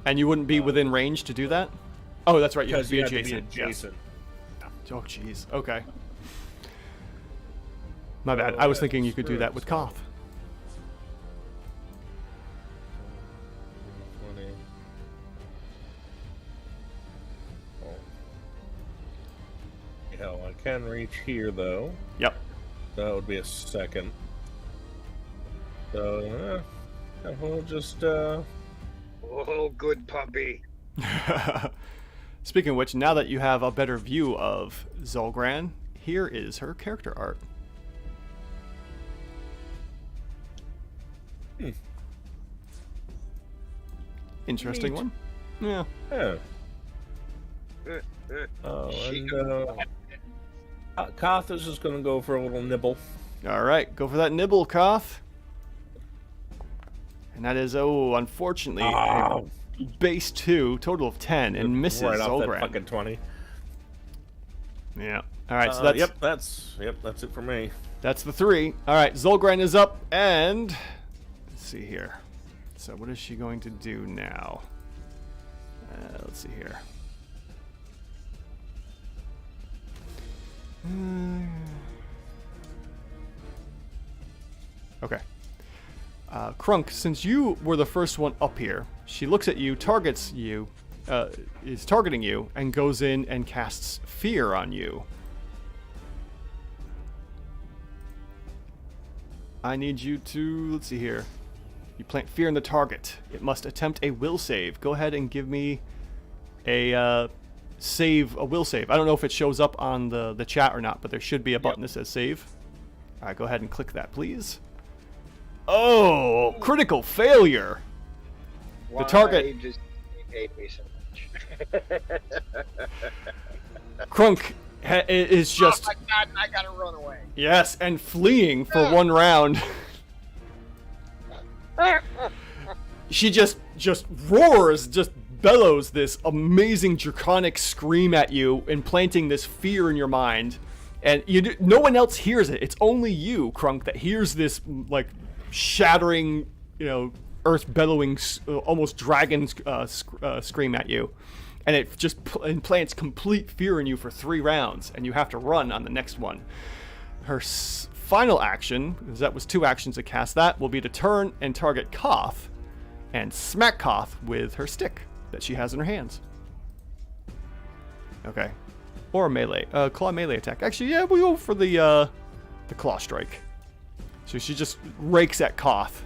And you wouldn't be within range to do that? Oh, that's right. You have to Because be you have to adjacent. be adjacent. Yes. Oh, jeez. Okay. My bad. I was thinking you could do that with Koth. 20. Oh. Hell, I can reach here though. Yep. That would be a second. So, we'll just Oh, good puppy. Speaking of which, now that you have a better view of Zolgran, here is her character art. Interesting Neat. one. Yeah. yeah. Oh, and Koth is just gonna go for a little nibble. All right, go for that nibble, Koth. And that is, unfortunately, a base 2, total of 10, and misses right off that Zolgran. fucking 20. Yeah. All right, so that's that's it for me. that's the 3. All right, Zolgran is up, and let's see here. So what is she going to do now? Let's see here. Okay. Kruunk, since you were the first one up here, she looks at you, targets you, is targeting you, and goes in and casts fear on you. I need you to, let's see here. You plant fear in the target. It must attempt a will save. Go ahead and give me a will save. I don't know if it shows up on the chat or not, but there should be a button that says save. All right, go ahead and click that, please. Oh, critical failure. Why target- does he hate me so much? Kruunk is just, Oh my god, I gotta run away. yes, and fleeing for one round. She just roars, just bellows this amazing draconic scream at you, implanting this fear in your mind. And no one else hears it. It's only you, Kruunk, that hears this, like, shattering, earth bellowing, almost dragon scream at you. And it just implants complete fear in you for 3 rounds, and you have to run on the next one. Her final action, because that was 2 actions to cast that, will be to turn and target Koth and smack Koth with her stick that she has in her hands. Okay. Or a melee. Claw melee attack. Actually, yeah, we'll go for the claw strike. So she just rakes at Koth.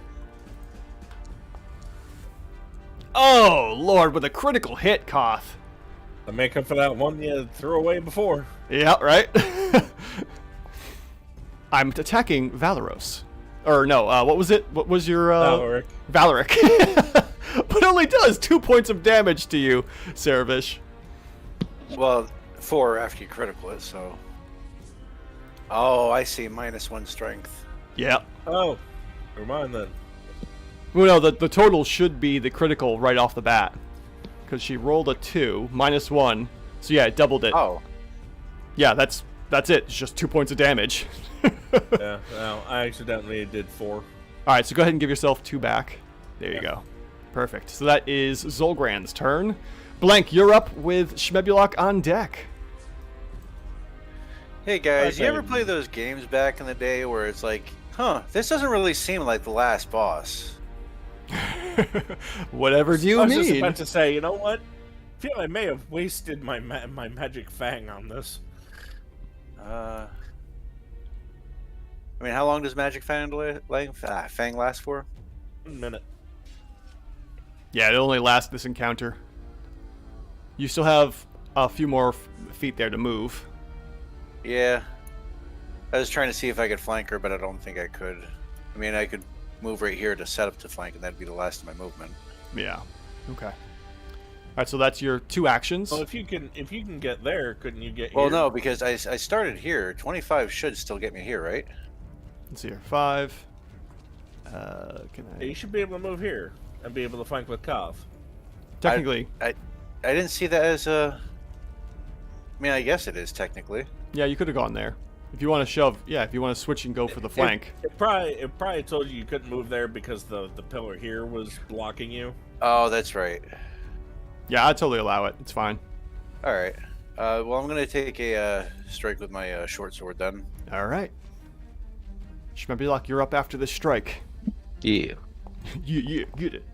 Oh, Lord, with a critical hit, Koth. To make up for that one you threw away before. Yeah, right? I'm attacking Valeros. Or no, what was it? What was your... Valoric. Valoric. But only does 2 points of damage to you, Saravish. Well, 4 after you critical it, so. Oh, I see. -1 strength. Yeah. Oh, never mind then. Well, no, the total should be the critical right off the bat. Because she rolled a 2, -1. So yeah, it doubled it. Oh. Yeah, that's it. It's just 2 points of damage. Yeah, no, I accidentally did 4. Alright, so go ahead and give yourself 2 back. There you go. Perfect. So that is Zolgran's turn. Blank, you're up with Shmebulok on deck. Hey guys, you ever Okay. play those games back in the day where it's like, this doesn't really seem like the last boss? Whatever do you I was just mean? about to say, you know what? I feel I may have wasted my magic fang on this. I mean, how long does Magic Fang last for? A minute. Yeah, it only lasts this encounter. You still have a few more feet there to move. Yeah. I was trying to see if I could flank her, but I don't think I could. I mean, I could move right here to set up to flank, and that'd be the last of my movement. Yeah. Okay. All right, so that's your 2 actions. Well, if you can get there, couldn't you get? Well, here? no, because I started here. 25 should still get me here, right? Let's see here. 5. Can Yeah, you I? should be able to move here and be able to flank with Koth. Technically, I didn't see that as a. I mean, I guess it is technically. yeah, you could have gone there. If you want to shove, yeah, if you want to switch and go for the flank. It probably told you couldn't move there because the pillar here was blocking you. Oh, that's right. Yeah, I'd totally allow it. It's fine. All right. Well, I'm gonna take a strike with my short sword then. All right. Shmebulok, you're up after this strike. Yeah. Yeah, get it.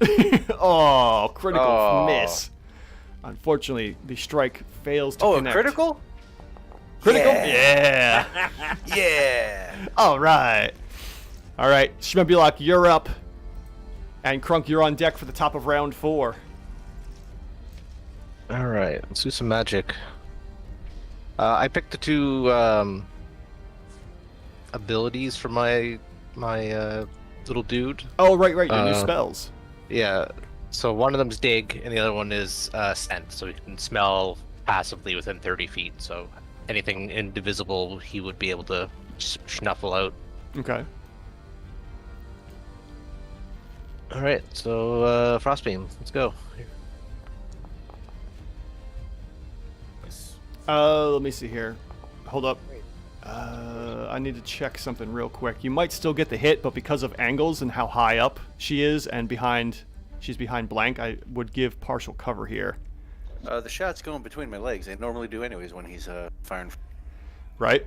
Oh, critical Oh. miss. Unfortunately, the strike fails to Oh, a connect. critical? Critical? Yeah. Yeah. Yeah. All right. All right, Shmebulok, you're up. And Kruunk, you're on deck for the top of round 4. All right, let's do some magic. I picked the 2 abilities for my little dude. Oh, right, your new spells. Yeah. So one of them's dig, and the other one is scent. So he can smell passively within 30 feet. So anything indivisible, he would be able to snuffle out. Okay. All right. So Frostbeam, let's go. Nice. Let me see here. Hold up. I need to check something real quick. You might still get the hit, but because of angles and how high up she is and she's behind blank, I would give partial cover here. The shot's going between my legs. They normally do anyways when he's firing. Right?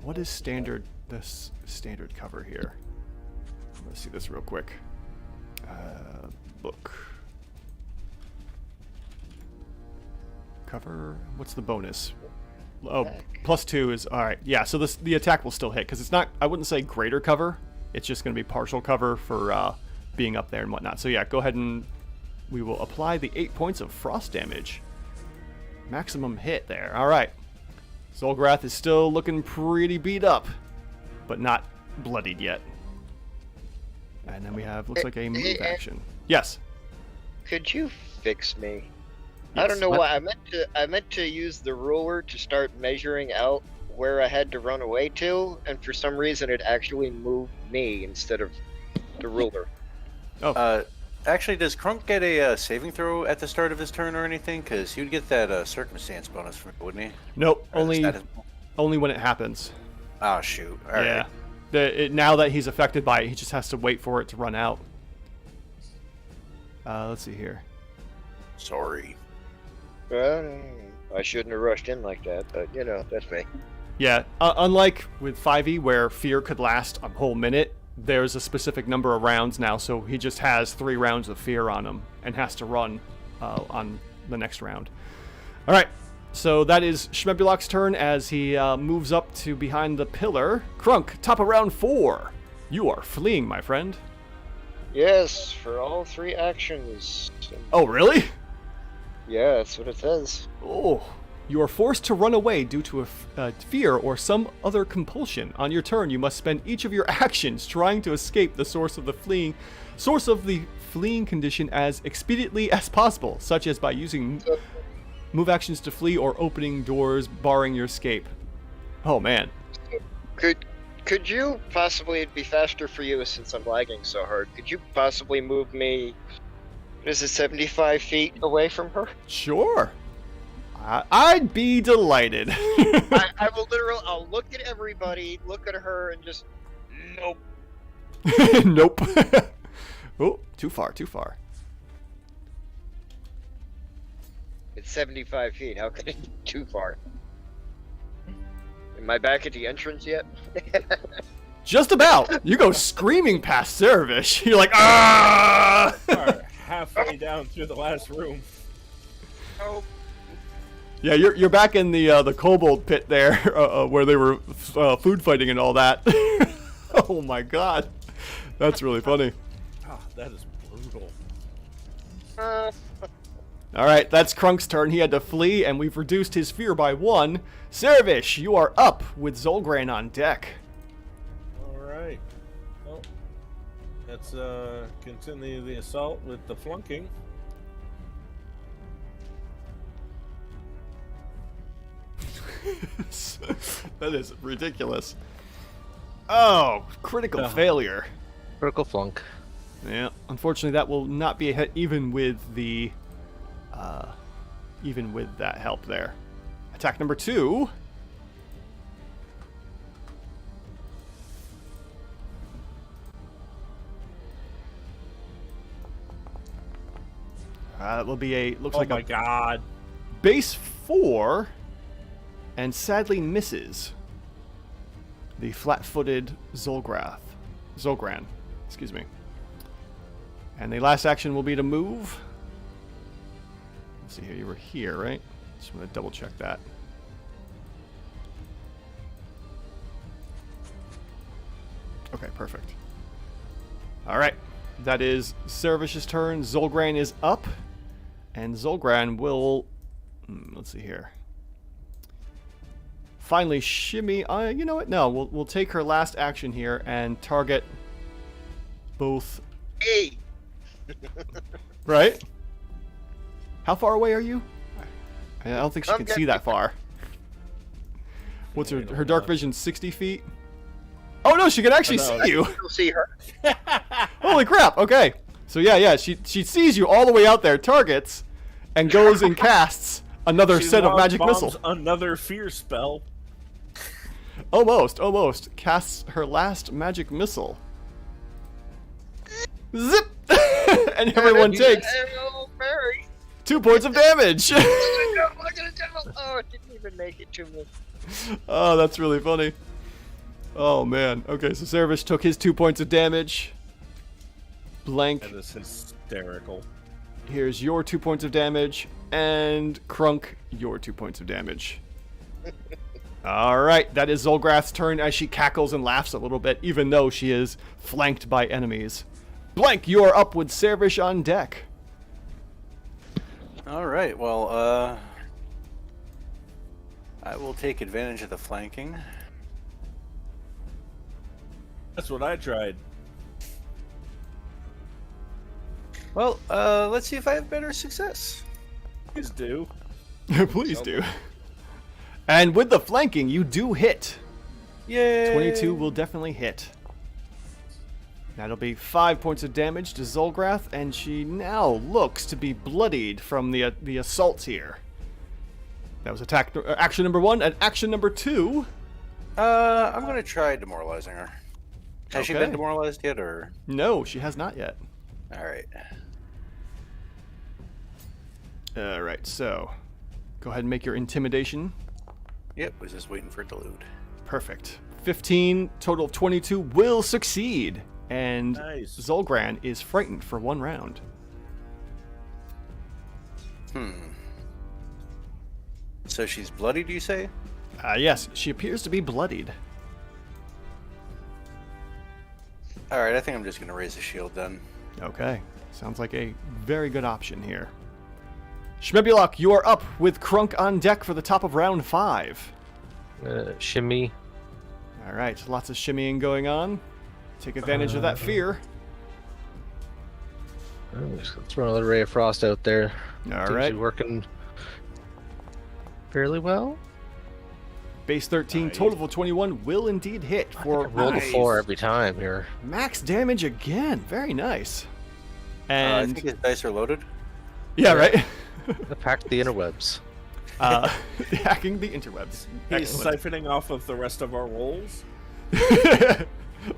What is this standard cover here? Let's see this real quick. Book. Cover. What's the bonus? Oh, +2 is all right. Yeah, so the attack will still hit because it's not. I wouldn't say greater cover. It's just going to be partial cover for being up there and whatnot. So yeah, go ahead and we will apply the 8 points of frost damage. Maximum hit there. All right. Zolgrath is still looking pretty beat up, but not bloodied yet. And then we have looks like a move action. Yes. Could you fix me? Yes. I don't know What? why I meant to use the ruler to start measuring out where I had to run away to, and for some reason it actually moved me instead of the ruler. Oh. Actually, does Kruunk get a saving throw at the start of his turn or anything? Because he would get that circumstance bonus from it, wouldn't he? Nope. Or the status- Only when it happens. Oh shoot! All right. Yeah. Now that he's affected by it, he just has to wait for it to run out. Let's see here. Sorry. Well, I shouldn't have rushed in like that, but you know, that's me. Yeah, unlike with 5e where fear could last a whole minute, there's a specific number of rounds now, so he just has 3 rounds of fear on him and has to run on the next round. All right, so that is Shmebulok's turn as he moves up to behind the pillar. Kruunk, top of round 4. You are fleeing, my friend. Yes, for all 3 actions. Oh, really? Yeah, that's what it says. Oh, you are forced to run away due to a fear or some other compulsion. On your turn, you must spend each of your actions trying to escape the source of the fleeing condition as expediently as possible, such as by using move actions to flee or opening doors barring your escape. Oh man. Could you possibly, it'd be faster for you since I'm lagging so hard, could you possibly move me, what is it, 75 feet away from her? Sure. I'd be delighted. I will literally, I'll look at everybody, look at her, and just, nope. Nope. Oh, too far. It's 75 feet, how can it be too far? Am I back at the entrance yet? Just about. You go screaming past Cerevish. You're like, ah! Are halfway down through the last room. Oh. Yeah, you're back in the Kobold pit there, where they were food fighting and all that. Oh my god. That's really funny. Ah, that is brutal. Alright, that's Krunk's turn. He had to flee, and we've reduced his fear by 1. Servish, you are up with Zolgran on deck. Alright. Well, let's continue the assault with the flunking. That is ridiculous. Oh, critical failure. Critical flunk. Yeah, unfortunately that will not be a hit even with the even with that help there. Attack number 2. That will be a looks Oh like my a god. base 4 and sadly misses the flat-footed Zolgran, excuse me. And the last action will be to move. Let's see here, you were here, right? Just want to double check that. Okay, perfect. All right, that is Servish's turn. Zolgran is up, and Zolgran will, let's see here. Finally, shimmy. You know what? No, we'll take her last action here and target both. Hey! Right? How far away are you? I don't think she can see that far. What's her dark vision? 60 feet. Oh no, she can actually see you. You'll see her. Holy crap! Okay, so yeah, she sees you all the way out there, targets, and goes and casts another She set of magic bombs missile. Another fear spell. Almost. Casts her last magic missile. Zip! And everyone takes Hello, Mary. 2 points of damage. Look at it go. Oh, it didn't even make it to me. Oh, that's really funny. Oh man. Okay, so Servish took his 2 points of damage. Blank. That is hysterical. Here's your 2 points of damage, and Kruunk, your 2 points of damage. Alright, that is Zolgrath's turn as she cackles and laughs a little bit, even though she is flanked by enemies. Blank, you are up with Servish on deck. Alright, well, I will take advantage of the flanking. That's what I tried. Well, let's see if I have better success. Please do. Please do. And with the flanking, you do hit. Yay! 22 will definitely hit. That'll be 5 points of damage to Zolgrath, and she now looks to be bloodied from the assaults here. That was action number 1, and action number 2. I'm gonna try demoralizing her. Has she Okay. been demoralized yet, or? No, she has not yet. Alright. Alright, so go ahead and make your intimidation. Yep, was just waiting for it to load. Perfect. 15, total of 22 will succeed. And Nice. Zolgran is frightened for 1 round. So she's bloody, do you say? Yes, she appears to be bloodied. Alright, I think I'm just gonna raise the shield then. Okay, sounds like a very good option here. Schmebulok, you are up with Kruunk on deck for the top of round 5. Shimmy. All right, lots of shimmying going on. Take advantage of that fear. Just gonna throw another ray of frost out there. All Seems to right, be working fairly well. base 13, Nice. total of 21 will indeed hit for Roll Nice. the 4 every time here. max damage again. Very nice. I And think his dice are loaded. yeah, right. Pack the interwebs. Hacking the interwebs. He's Excellent. siphoning off of the rest of our rolls.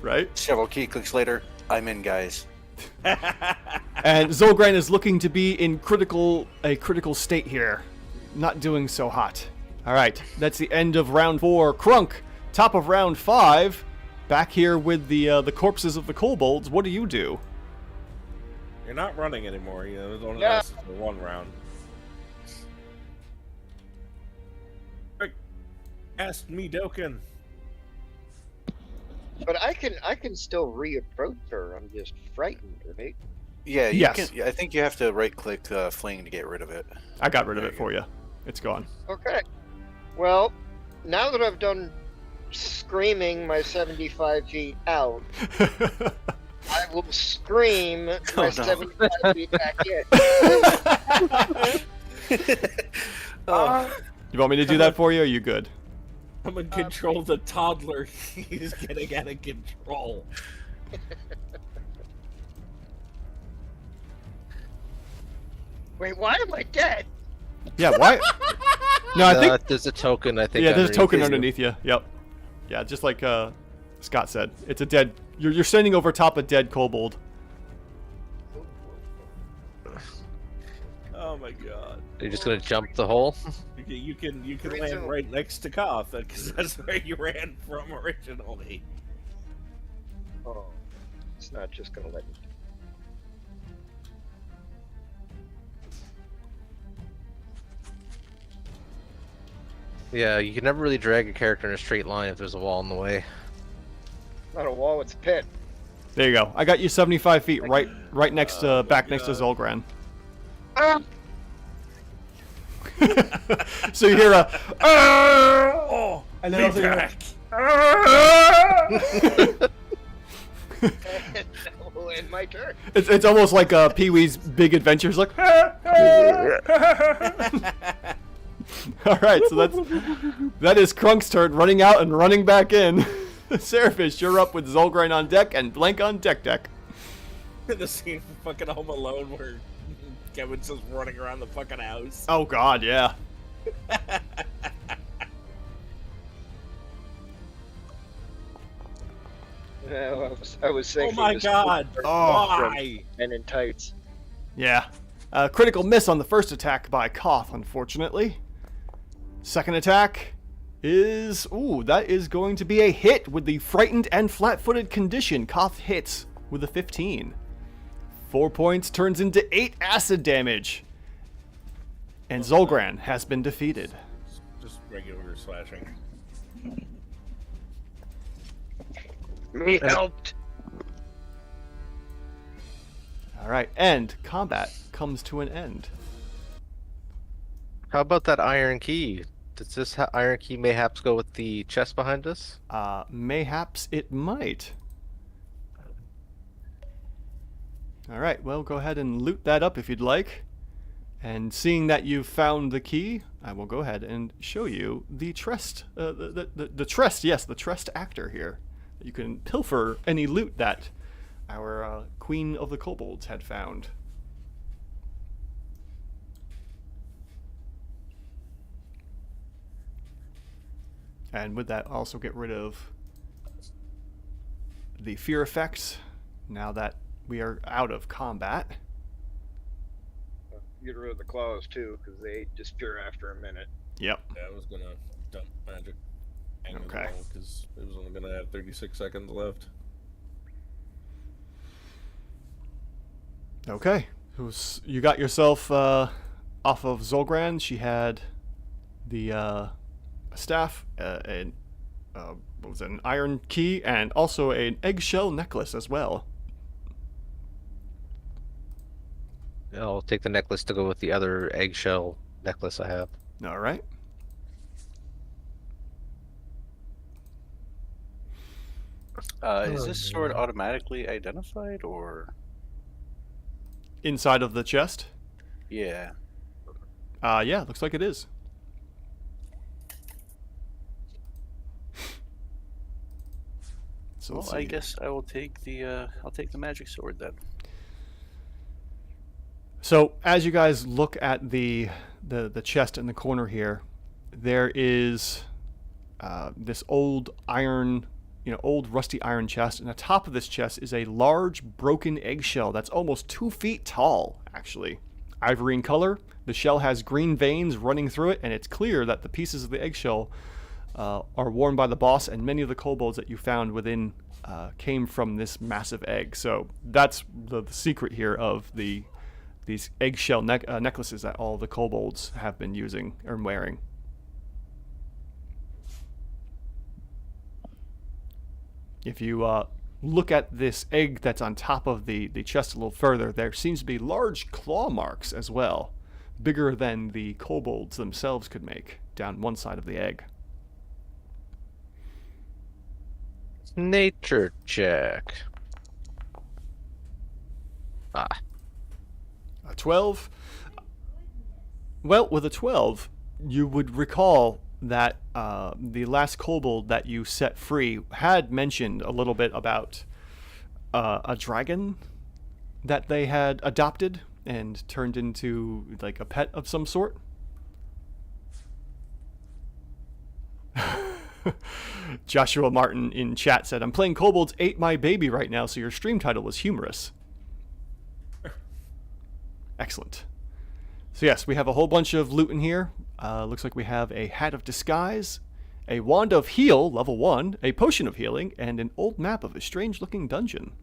Right? Several key clicks later, I'm in, guys. And Zolgran is looking to be in a critical state here. Not doing so hot. All right, that's the end of round 4. Kruunk, top of round 5. Back here with the corpses of the kobolds. What do you do? You're not running anymore. You know, it only Yeah. lasts for 1 round. Quick, ask me, Doken. But I can still reapproach her. I'm just frightened, right? Yeah, you Yes. can. I think you have to right-click fling to get rid of it. I got rid of There it you for you. It's gone. Okay. Well, now that I've done screaming my 75 feet out, I will scream my no. 75 feet back in. Oh, You want me to do that for you, or are you good? I'm in control of the toddler. He's getting out of control. Wait, why am I dead? Yeah, why? No, I think... There's a token, I think. Yeah, there's a token you. underneath you. Yep. Yeah, just like Scott said. It's a dead... You're standing over top a dead kobold. Oh my god. You're just gonna jump the hole? You can Me land too. right next to Koth, because that's where you ran from originally. Oh, it's not just gonna let me. Yeah, you can never really drag a character in a straight line if there's a wall in the way. Not a wall, it's a pit. There you go. I got you 75 feet right next to... back next to God. Zolgran. Ah! So you hear a... Oh, And be then also you back. And my turn. It's almost like Pee-wee's Big Adventures, like... All right, so that is Krunk's turn, running out and running back in. Serafish, you're up with Zolgran on deck and Blank on deck. The scene from fucking Home Alone where Kevin's just running around the fucking house. Oh God, yeah. No, I was Oh thinking. my this god! Oh. Why? Men in tights. Yeah. Critical miss on the first attack by Koth, unfortunately. Second attack is... Ooh, that is going to be a hit with the frightened and flat-footed condition. Koth hits with a 15. 4 points turns into 8 acid damage. And Zolgran has been defeated. Just regular slashing. Me helped. All right, and combat comes to an end. How about that iron key? Does this iron key mayhaps go with the chest behind us? Mayhaps it might. All right, well, go ahead and loot that up if you'd like. And seeing that you've found the key, I will go ahead and show you the Trest, the Trest, yes, the Trest actor here. You can pilfer any loot that our Queen of the Kobolds had found. And with that, also get rid of the fear effects now that we are out of combat. Get rid of the claws too, because they disappear after a minute. Yep. Yeah, I was gonna dump magic. Okay. Because it was only gonna have 36 seconds left. Okay. You got yourself off of Zolgran. She had the staff, what was it, an iron key, and also an eggshell necklace as well. I'll take the necklace to go with the other eggshell necklace I have. All right. Is this sword automatically identified, or? Inside of the chest? Yeah. Yeah, looks like it is. So Well, let's I see. guess I will take the magic sword then. So as you guys look at the chest in the corner here, there is this old iron, old rusty iron chest, and the top of this chest is a large broken eggshell that's almost 2 feet tall, actually. Ivory in color, the shell has green veins running through it, and it's clear that the pieces of the eggshell are worn by the boss, and many of the kobolds that you found within came from this massive egg. So that's the secret here of these eggshell necklaces that all the kobolds have been using or wearing. If you look at this egg that's on top of the chest a little further, there seems to be large claw marks as well, bigger than the kobolds themselves could make, down one side of the egg. Nature check. Ah. A 12? Well, with a 12, you would recall that the last kobold that you set free had mentioned a little bit about a dragon that they had adopted and turned into like a pet of some sort. Joshua Martin in chat said, "I'm playing Kobolds Ate My Baby right now, so your stream title was humorous." Excellent. So yes, we have a whole bunch of loot in here. Looks like we have a Hat of Disguise, a Wand of Heal, level 1, a Potion of Healing, and an old map of a strange-looking dungeon,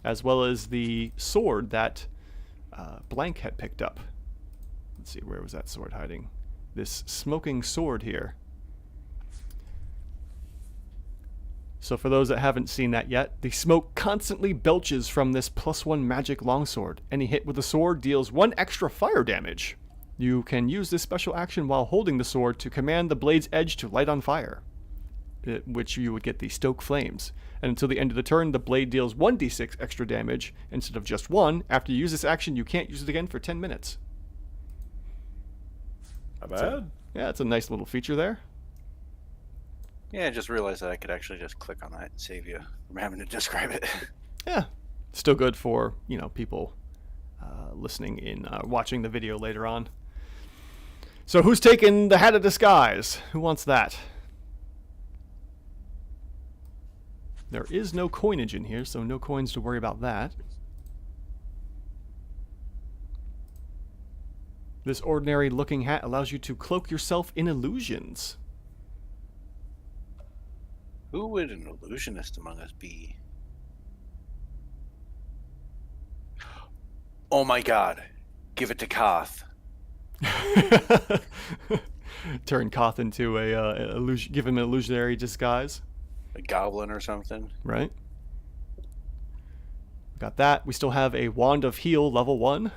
as well as the sword that Blank had picked up. Let's see, where was that sword hiding? This smoking sword here. So for those that haven't seen that yet, the smoke constantly belches from this +1 magic longsword. Any hit with the sword deals 1 extra fire damage. You can use this special action while holding the sword to command the blade's edge to light on fire, which you would get the stoke flames. And until the end of the turn, the blade deals 1d6 extra damage instead of just 1. After you use this action, you can't use it again for 10 minutes. Not bad. So, yeah, it's a nice little feature there. Yeah, I just realized that I could actually just click on that and save you from having to describe it. Yeah, still good for, people listening in, watching the video later on. So who's taking the Hat of Disguise? Who wants that? There is no coinage in here, so no coins to worry about that. This ordinary looking hat allows you to cloak yourself in illusions. Who would an illusionist among us be? Oh my god. Give it to Koth. Turn Koth into give him an illusionary disguise. A goblin or something. Right. Got that. We still have a Wand of Heal, level 1.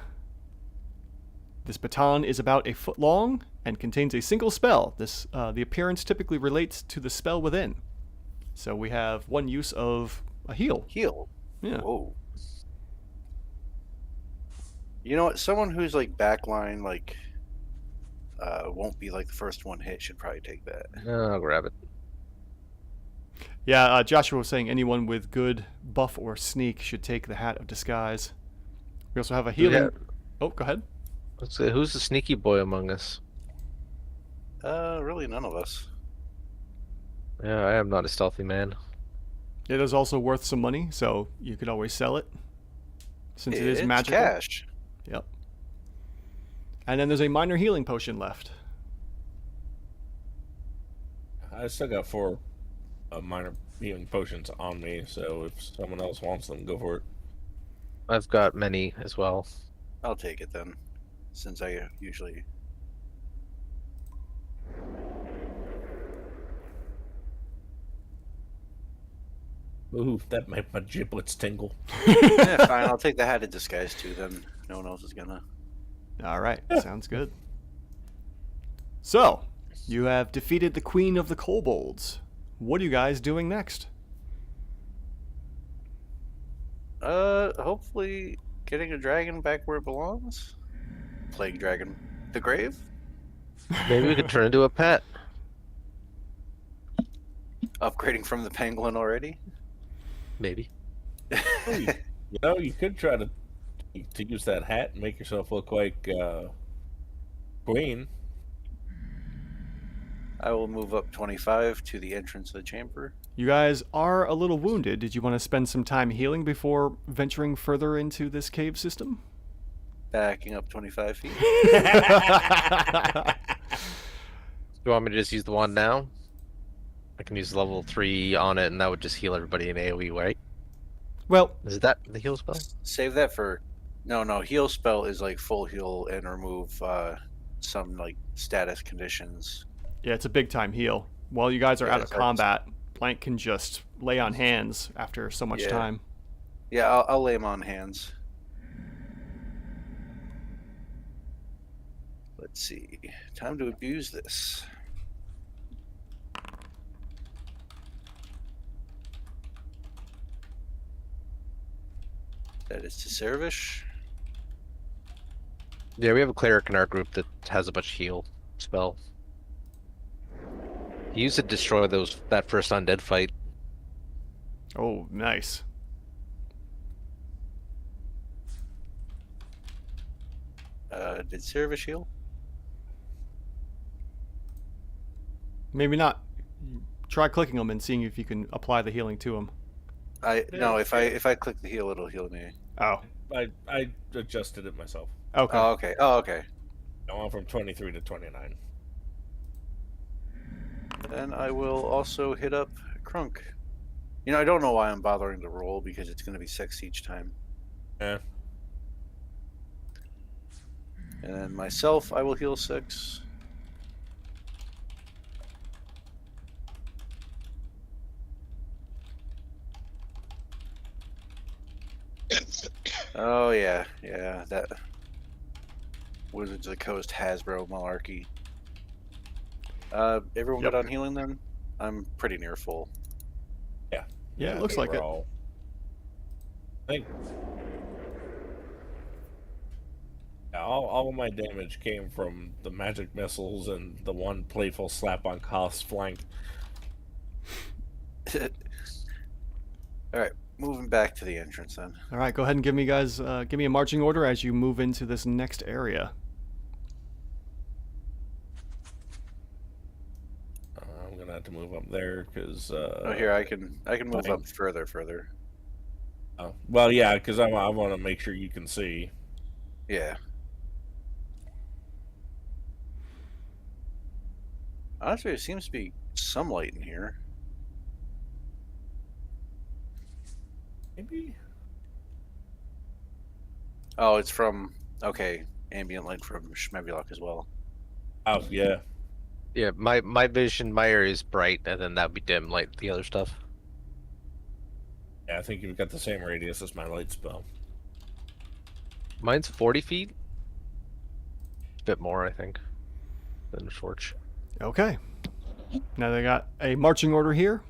This baton is about a foot long and contains a single spell. The appearance typically relates to the spell within. So we have 1 use of a heal. Heal? Yeah. Whoa. You know what? Someone who's like backline, won't be like the first one hit should probably take that. I'll grab it. Yeah, Joshua was saying anyone with good buff or sneak should take the Hat of Disguise. We also have a healing... Yeah. Oh, go ahead. Let's see, who's the sneaky boy among us? Really none of us. Yeah, I am not a stealthy man. It is also worth some money, so you could always sell it. Since it is It's magical. cash. Yep. And then there's a minor healing potion left. I still got 4 minor healing potions on me, so if someone else wants them, go for it. I've got many as well. I'll take it then, since I usually... Ooh, that made my giblets tingle. Yeah, fine, I'll take the Hat of Disguise too then. No one else is gonna. All right, sounds good. So, you have defeated the Queen of the Kobolds. What are you guys doing next? Hopefully getting a dragon back where it belongs. Plague dragon. The grave? Maybe we could turn into a pet. Upgrading from the penguin already? Maybe. You could try to use that hat and make yourself look like Queen. I will move up 25 to the entrance of the chamber. You guys are a little wounded. Did you want to spend some time healing before venturing further into this cave system? Backing up 25 feet. You want me to just use the wand now? I can use level 3 on it, and that would just heal everybody in AoE, right? Well, Is that the heal spell? Save that for... No, heal spell is like full heal and remove some like status conditions. yeah, it's a big time heal. While you guys are Yeah, out of that's- combat, Blank can just lay on hands after so much Yeah. time. Yeah, I'll lay him on hands. Let's see. Time to abuse this. That is to Servish. Yeah, we have a cleric in our group that has a bunch of heal spell. He used to destroy that first undead fight. Oh, nice. Did Servish heal? Maybe not. Try clicking them and seeing if you can apply the healing to them. No. If I click the heal, it'll heal me. Oh, I adjusted it myself. okay. Oh, okay. Oh, okay. I went from 23 to 29. Then I will also hit up Kruunk. You know, I don't know why I'm bothering to roll because it's going to be 6 each time. Yeah. And then myself, I will heal 6. Oh yeah, that Wizards of the Coast Hasbro malarkey. Everyone Yep. got on healing then? I'm pretty near full. Yeah, it looks like it. overall. I think all of my damage came from the magic missiles and the one playful slap on Koth's flank. Alright, moving back to the entrance then. All right, go ahead and give me a marching order as you move into this next area. I'm gonna have to move up there because. Oh, here I can move up further. Oh, well, yeah, because I want to make sure you can see. Yeah. Honestly, there seems to be some light in here. Maybe. Oh, it's from ambient light from Shmebulok as well. Oh yeah. Yeah, my vision, my area is bright, and then that would be dim like the other stuff. Yeah, I think you've got the same radius as my light spell. Mine's 40 feet. A bit more, I think, than Schwartz. Okay. Now they got a marching order here.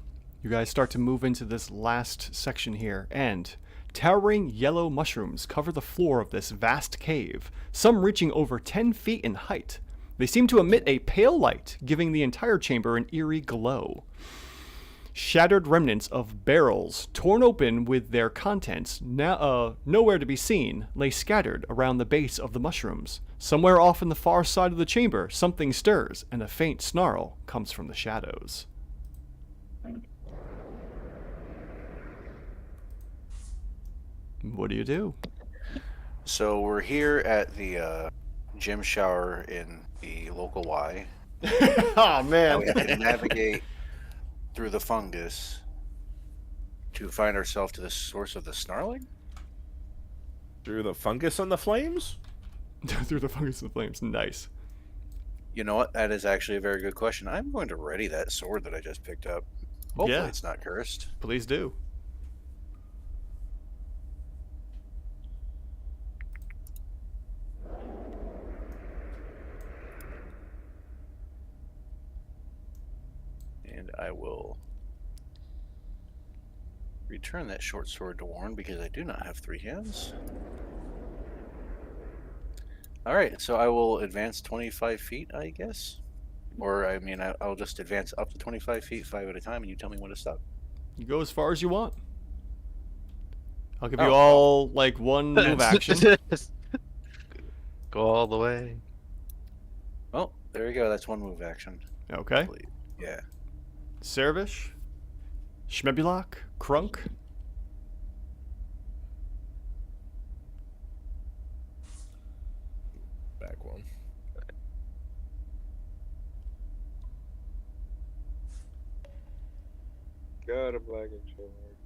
You guys start to move into this last section here, and towering yellow mushrooms cover the floor of this vast cave, some reaching over 10 feet in height. They seem to emit a pale light, giving the entire chamber an eerie glow. Shattered remnants of barrels, torn open with their contents nowhere to be seen, lay scattered around the base of the mushrooms. Somewhere off in the far side of the chamber, something stirs, and a faint snarl comes from the shadows. What do you do? So we're here at the gym shower in the local Y. Oh And man. we have to navigate through the fungus to find ourselves to the source of the snarling. Through the fungus and the flames? Through the fungus and flames. Nice. You know what? That is actually a very good question. I'm going to ready that sword that I just picked up. Hopefully Yeah. it's not cursed. Please do. And I will return that short sword to Warren because I do not have 3 hands. Alright, so I will advance 25 feet, I guess. Or, I mean, I'll just advance up to 25 feet, 5 at a time, and you tell me when to stop. You go as far as you want. I'll give Oh, you all like one move action. Go all the way. Oh, there we go. That's 1 move action. Okay. Yeah. Servish, Shmebulok, Kruunk. Back one. God, I'm lagging so hard.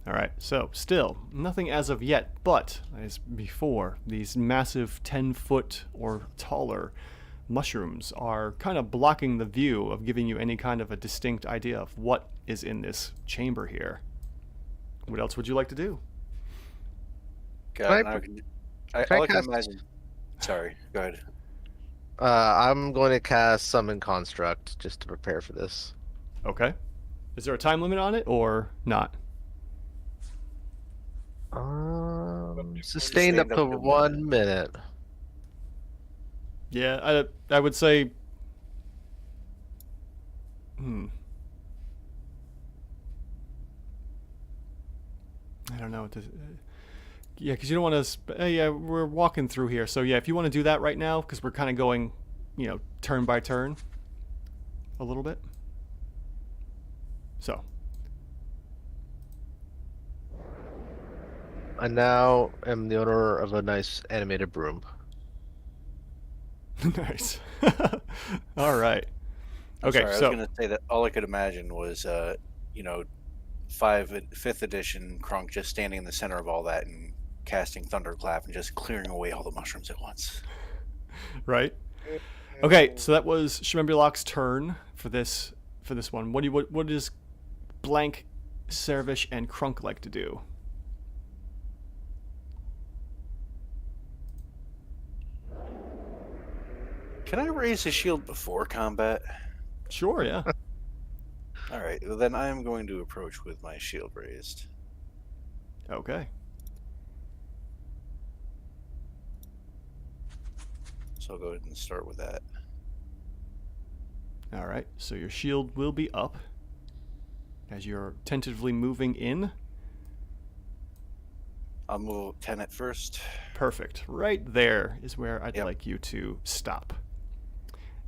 All right, so still nothing as of yet, but as before, these massive 10-foot or taller mushrooms are kind of blocking the view of giving you any kind of a distinct idea of what is in this chamber here. What else would you like to do? God, Can I can I can cast- imagine. Sorry, go ahead. I'm going to cast Summon Construct just to prepare for this. Okay. Is there a time limit on it or not? Sustained up to 1 minute. Yeah, I would say. I don't know what to. Yeah, because you don't want to. Yeah, we're walking through here, so yeah, if you want to do that right now, because we're kind of going, turn by turn, a little bit. So. I now am the owner of a nice animated broom. Nice. All right. Okay, Sorry, I was so going to say that all I could imagine was, 5th edition Kruunk just standing in the center of all that and casting Thunderclap and just clearing away all the mushrooms at once. right. Okay, so that was Shmembulok's turn for this one. What does Blank, Servish, and Kruunk like to do? Can I raise the shield before combat? Sure, yeah. All right, well, then I am going to approach with my shield raised. Okay. So I'll go ahead and start with that. All right, so your shield will be up as you're tentatively moving in. I'll move 10 at first. Perfect. Right there is where I'd Yep. like you to stop.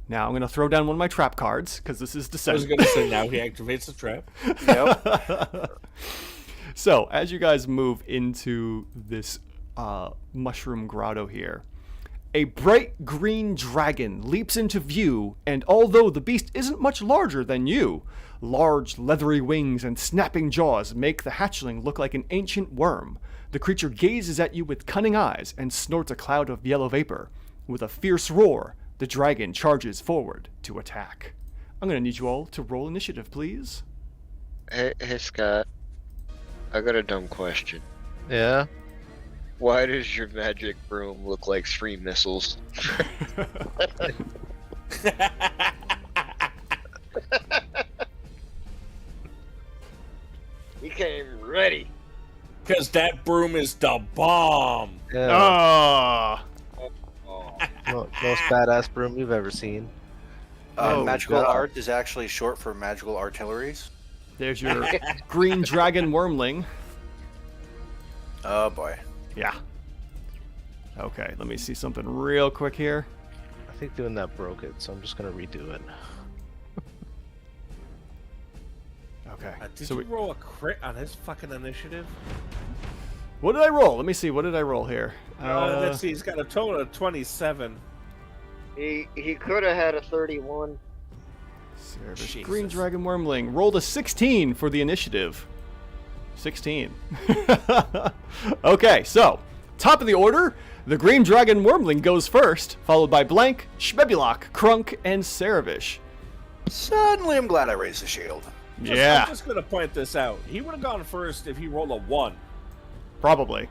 Now I'm going to throw down one of my trap cards, because this is I descent. was gonna say now he activates the trap. Yep. So, as you guys move into this mushroom grotto here, a bright green dragon leaps into view, and although the beast isn't much larger than you, large leathery wings and snapping jaws make the hatchling look like an ancient worm. The creature gazes at you with cunning eyes and snorts a cloud of yellow vapor. With a fierce roar, the dragon charges forward to attack. I'm going to need you all to roll initiative, please. Hey, Scott. I got a dumb question. Yeah. Why does your magic broom look like 3 missiles? He came ready. Because that broom is the bomb. Yeah. Ah! Oh. Most badass broom you've ever seen. Oh, Magical God. art is actually short for magical artilleries. There's your green dragon wormling. Oh boy. Yeah. Okay, let me see something real quick here. I think doing that broke it, so I'm just gonna redo it. Okay. Did So you roll a crit on his fucking initiative? what did I roll? Let me see. What did I roll here? Let's see. He's got a total of 27. He could have had a 31. Service. Jesus. Green dragon wormling rolled a 16 for the initiative. 16. Okay, so top of the order, the green dragon wormling goes first, followed by Blank, Shmebulok, Kruunk, and Cerevish. Suddenly I'm glad I raised the shield. Yeah, I'm just gonna point this out. He would have gone first if he rolled a 1. probably.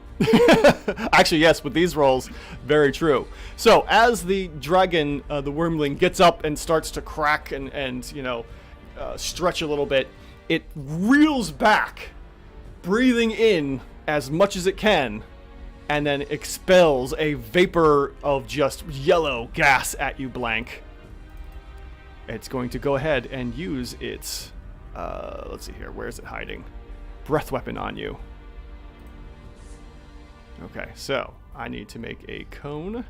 Actually, yes, with these rolls, very true. So as the dragon, the wormling, gets up and starts to crack and stretch a little bit, it reels back, breathing in as much as it can, and then expels a vapor of just yellow gas at you, Blank. It's going to go ahead and use its, let's see here, where is it hiding? Breath weapon on you. Okay, so I need to make a cone.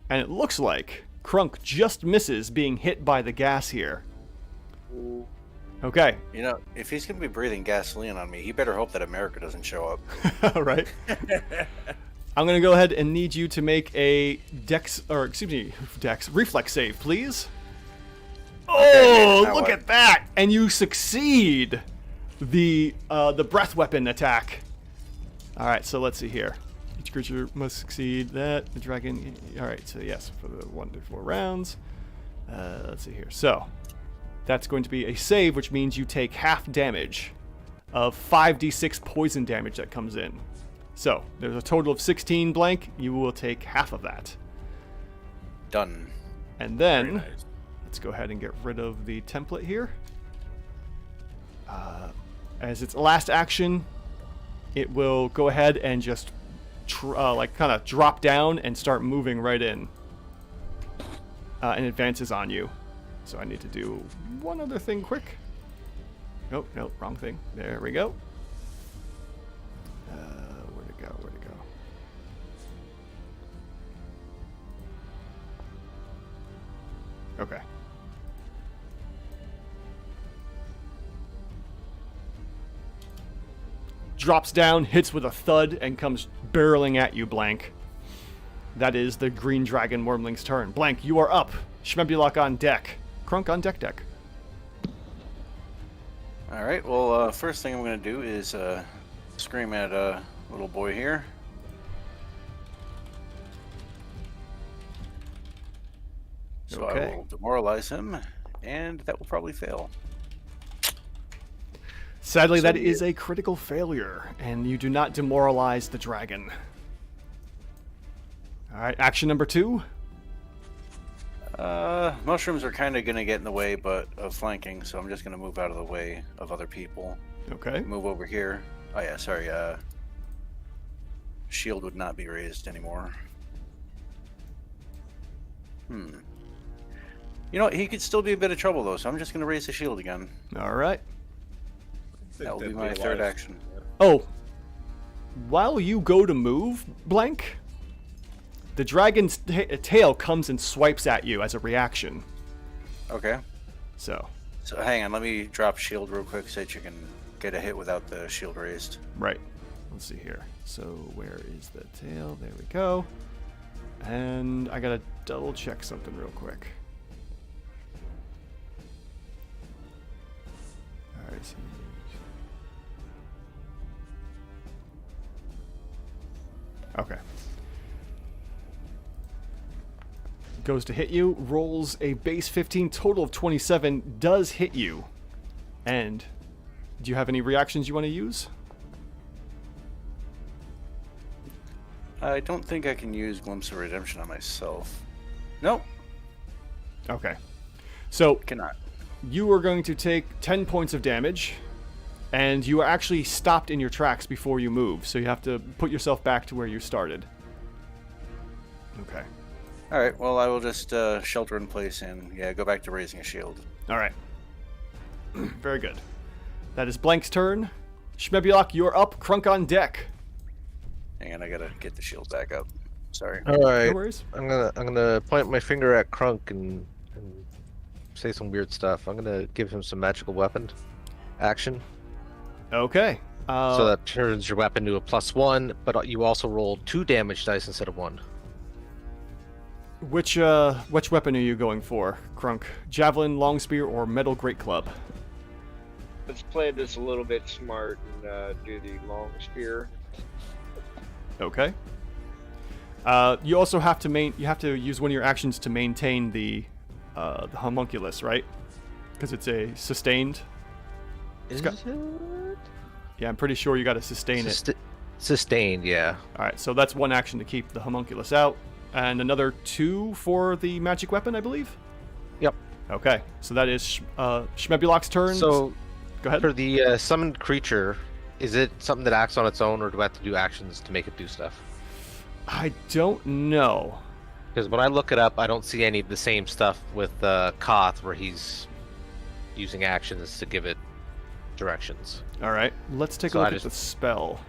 And it looks like Kruunk just misses being hit by the gas here. Okay, You know, if he's gonna be breathing gasoline on me, he better hope that America doesn't show up. right. I'm going to go ahead and need you to make a dex reflex save, please. Oh, now look what? at that! And you succeed the breath weapon attack. All right, so let's see here. Each creature must succeed that. The dragon. All right, so yes, for the 1 to 4 rounds. Let's see here. So that's going to be a save, which means you take half damage of 5d6 poison damage that comes in. So there's a total of 16 blank. You will take half of that. Done. And then Very nice. let's go ahead and get rid of the template here. As its last action, it will go ahead and just kind of drop down and start moving right in. And advances on you. So I need to do one other thing quick. Nope, wrong thing. There we go. Where'd it go? Okay. Drops down, hits with a thud, and comes barreling at you, Blank. That is the green dragon wormling's turn. Blank, you are up. Schmebulok on deck. Kruunk on deck. All right. Well, first thing I'm going to do is scream at little boy here. So I Okay. will demoralize him, and that will probably fail. Sadly, So that be is it. a critical failure, and you do not demoralize the dragon. All right, action number 2. Mushrooms are kind of going to get in the way, of flanking, so I'm just going to move out of the way of other people. Okay. Move over here. Oh yeah, sorry. Shield would not be raised anymore. You know what? He could still be a bit of trouble though, so I'm just going to raise the shield again. All right. That will be That'd my a third wise- action. Oh, while you go to move, Blank, the dragon's tail comes and swipes at you as a reaction. Okay. So, So hang on, let me drop shield real quick so that you can get a hit without the shield raised. right. Let's see here. So, where is the tail? There we go. And I gotta double check something real quick. All right. So okay. Goes to hit you, rolls a base 15, total of 27, does hit you. And do you have any reactions you want to use? I don't think I can use Glimpse of Redemption on myself. Nope, Okay. So cannot. you are going to take 10 points of damage, and you are actually stopped in your tracks before you move, so you have to put yourself back to where you started. Okay. All right, well, I will just shelter in place and go back to raising a shield. All right. Very good. That is Blank's turn. Schmebulok, you're up. Kruunk on deck. Hang on, I gotta get the shield back up. Sorry. All right. No worries. I'm gonna point my finger at Kruunk and say some weird stuff. I'm gonna give him some magical weapon action. Okay. So that turns your weapon to a +1, but you also roll 2 damage dice instead of 1. Which weapon are you going for, Kruunk? Javelin, long spear, or metal great club? Let's play this a little bit smart and do the long spear. Okay. You also have to use one of your actions to maintain the homunculus, right? Because it's a sustained. Is got- it? Yeah, I'm pretty sure you got to sustain it. Sustained, yeah. All right, so that's one action to keep the homunculus out, and another 2 for the magic weapon, I believe. Yep. Okay, so that is Schmebulok's turn. So go ahead. for the summoned creature, is it something that acts on its own, or do I have to do actions to make it do stuff? I don't know. Because when I look it up, I don't see any of the same stuff with Koth, where he's using actions to give it directions. All right, let's take a So I look just- at the spell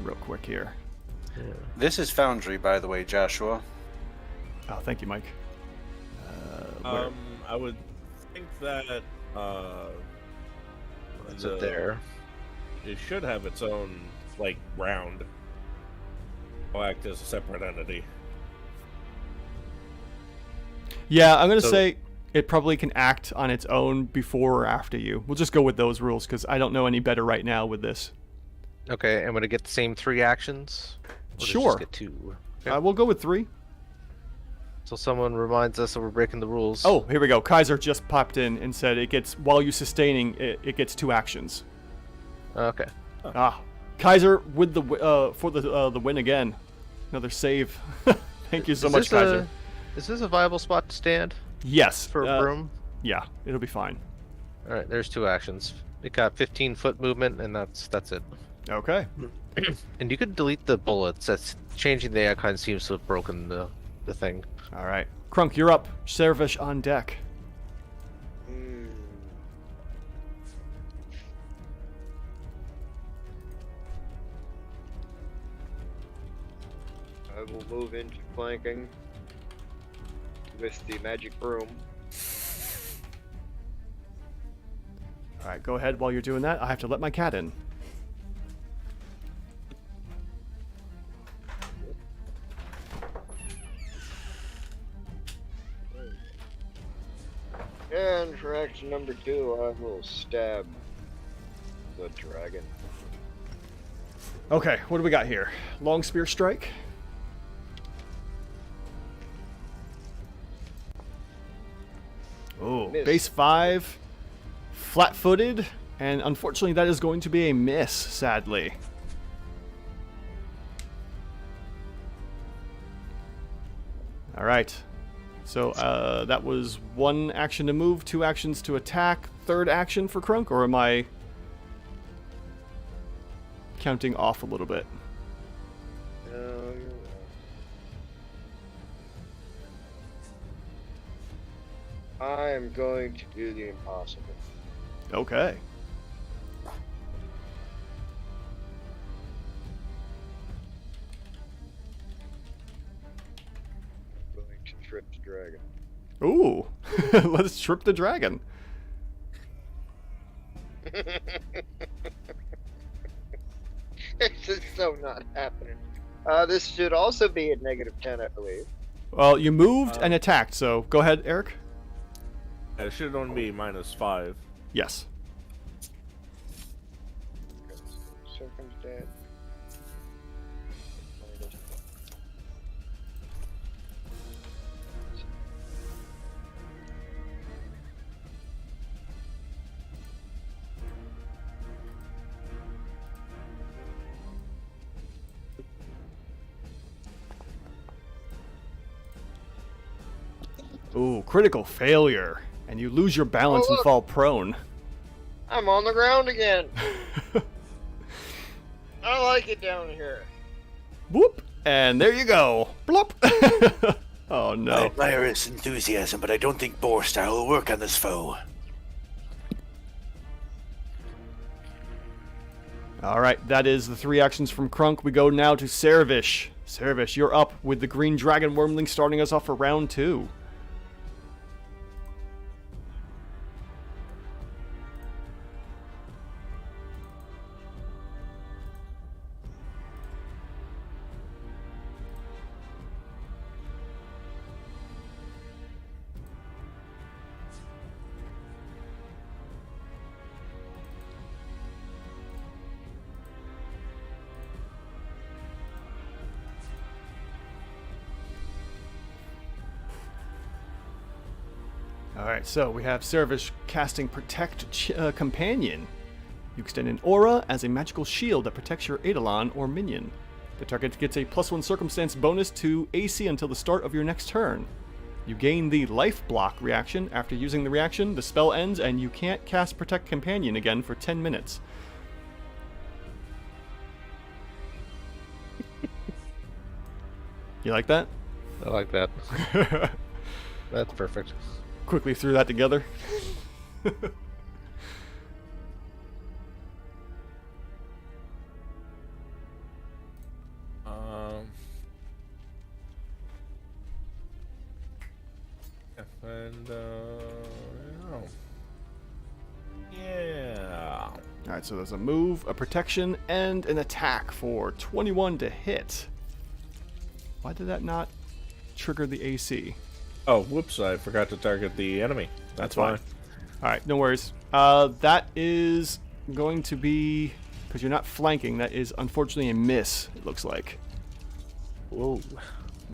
real quick here. This is Foundry, by the way, Joshua. Oh, thank you, Mike. Where- I would think that Is it there? it should have its own like round. will act as a separate entity. Yeah, I'm gonna So- say it probably can act on its own before or after you. We'll just go with those rules because I don't know any better right now with this. Okay, I'm gonna get the same 3 actions. Or does it Sure. Just get 2. Okay. We'll go with 3. So someone reminds us that we're breaking the rules. Oh, here we go. Kaiser just popped in and said it gets, while you sustaining, it gets 2 actions. Okay. Kaiser with the for the win again. Another save. Thank you so Is much, this Kaiser. Is this a viable spot to stand Yes. for a broom? Yeah, it'll be fine. All right, there's 2 actions. It got 15-foot movement, and that's it. Okay. And you could delete the bullets. That's changing the icon seems to have broken the thing. All right. Kruunk, you're up. Servish on deck. Hmm. I will move into flanking with the magic broom. All right, go ahead. While you're doing that, I have to let my cat in. And for action number 2, I will stab the dragon. Okay, what do we got here? Long spear strike. Oh, Miss. base 5, flat-footed, and unfortunately that is going to be a miss, sadly. All right. So that was 1 action to move, 2 actions to attack, 3rd action for Kruunk, or am I counting off a little bit? No, you're right. I am going to do the impossible. Okay. I'm going to trip the dragon. Ooh, let's trip the dragon. This is so not happening. This should also be at -10, I believe. Well, you moved and attacked, so go ahead, Eric. It should only be -5. Yes. Circumstance. Ooh, critical failure. And you lose your balance Oh, and look. fall prone. I'm on the ground again. I like it down here. Whoop! And there you go. Blop! Oh I no. admire his enthusiasm, but I don't think boar style will work on this foe. Alright, that is the 3 actions from Kruunk. We go now to Servish. Servish, you're up with the green dragon wormling starting us off for round 2. Alright, so we have Servish casting Protect Companion. You extend an aura as a magical shield that protects your Eidolon or minion. The target gets a +1 circumstance bonus to AC until the start of your next turn. You gain the Life Block reaction. After using the reaction, the spell ends and you can't cast Protect Companion again for 10 minutes. You like that? I like that. That's perfect. Quickly threw that together. And yeah. Alright, so there's a move, a protection, and an attack for 21 to hit. Why did that not trigger the AC? Oh, whoops! I forgot to target the enemy. That's fine. All right, no worries. That is going to be, because you're not flanking, that is unfortunately a miss, it looks like. Whoa.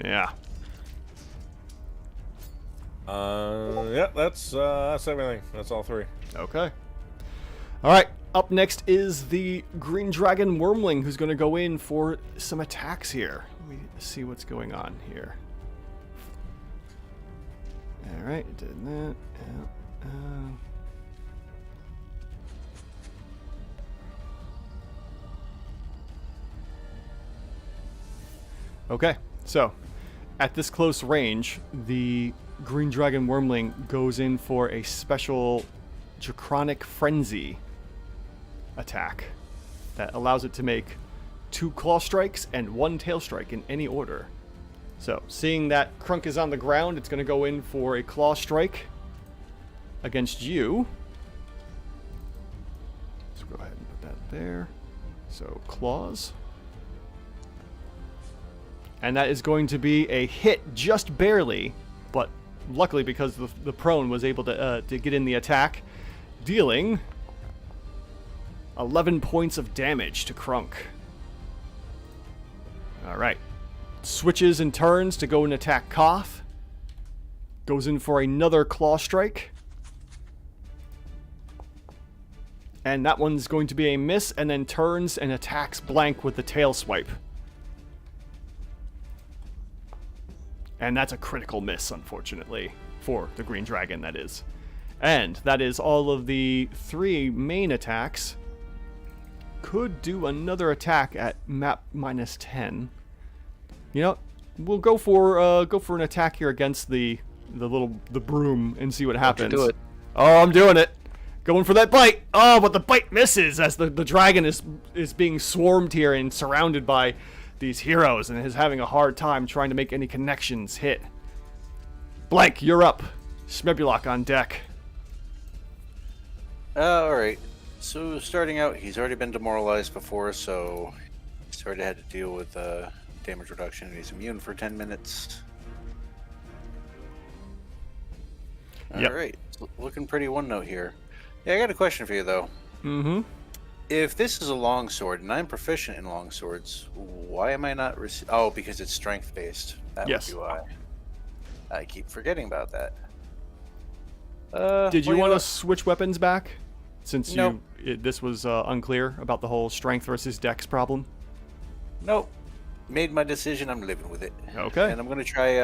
Yeah. Yeah, that's everything. That's all 3. Okay. All right, up next is the Green Dragon Wormling, who's going to go in for some attacks here. Let me see what's going on here. All right, did that. Okay, so at this close range, the Green Dragon Wormling goes in for a special Draconic Frenzy attack that allows it to make 2 claw strikes and 1 tail strike in any order. So, seeing that Kruunk is on the ground, it's going to go in for a claw strike against you. Let's go ahead and put that there. So, claws. And that is going to be a hit just barely, but luckily because the prone was able to get in the attack, dealing 11 points of damage to Kruunk. Alright. Switches and turns to go and attack Koth. Goes in for another claw strike. And that one's going to be a miss, and then turns and attacks Blank with the tail swipe. And that's a critical miss, unfortunately, for the Green Dragon, that is. And that is all of the 3 main attacks. Could do another attack at map -10. You know, we'll go for an attack here against the broom and see what happens. Do it. Oh, I'm doing it. Going for that bite. Oh, but the bite misses as the dragon is being swarmed here and surrounded by these heroes and is having a hard time trying to make any connections hit. Blank, you're up. Smebulok on deck. Alright. So, starting out, he's already been demoralized before, so he's already had to deal with damage reduction, and he's immune for 10 minutes. Yep. Alright. Looking pretty one note here. Yeah, I got a question for you, though. Mm-hmm. If this is a longsword, and I'm proficient in longswords, why am I not Oh, because it's strength-based. That Yes. would be why. I keep forgetting about that. Did you well, want to what? switch weapons back? Since Nope. this was unclear about the whole strength versus dex problem? Nope. Made my decision, I'm living with it. Okay. And I'm going to try,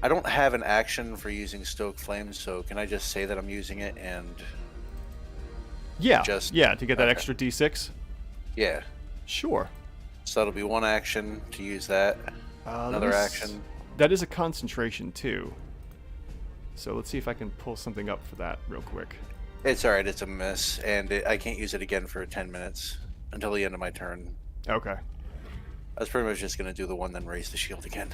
I don't have an action for using Stoke Flames, so can I just say that I'm using it and... Yeah, Just- to get that okay. extra d6? Yeah. Sure. So that'll be 1 action to use that. Another action. That is a concentration, too. So let's see if I can pull something up for that real quick. It's alright, it's a miss, and I can't use it again for 10 minutes until the end of my turn. Okay. I was pretty much just going to do the one, then raise the shield again.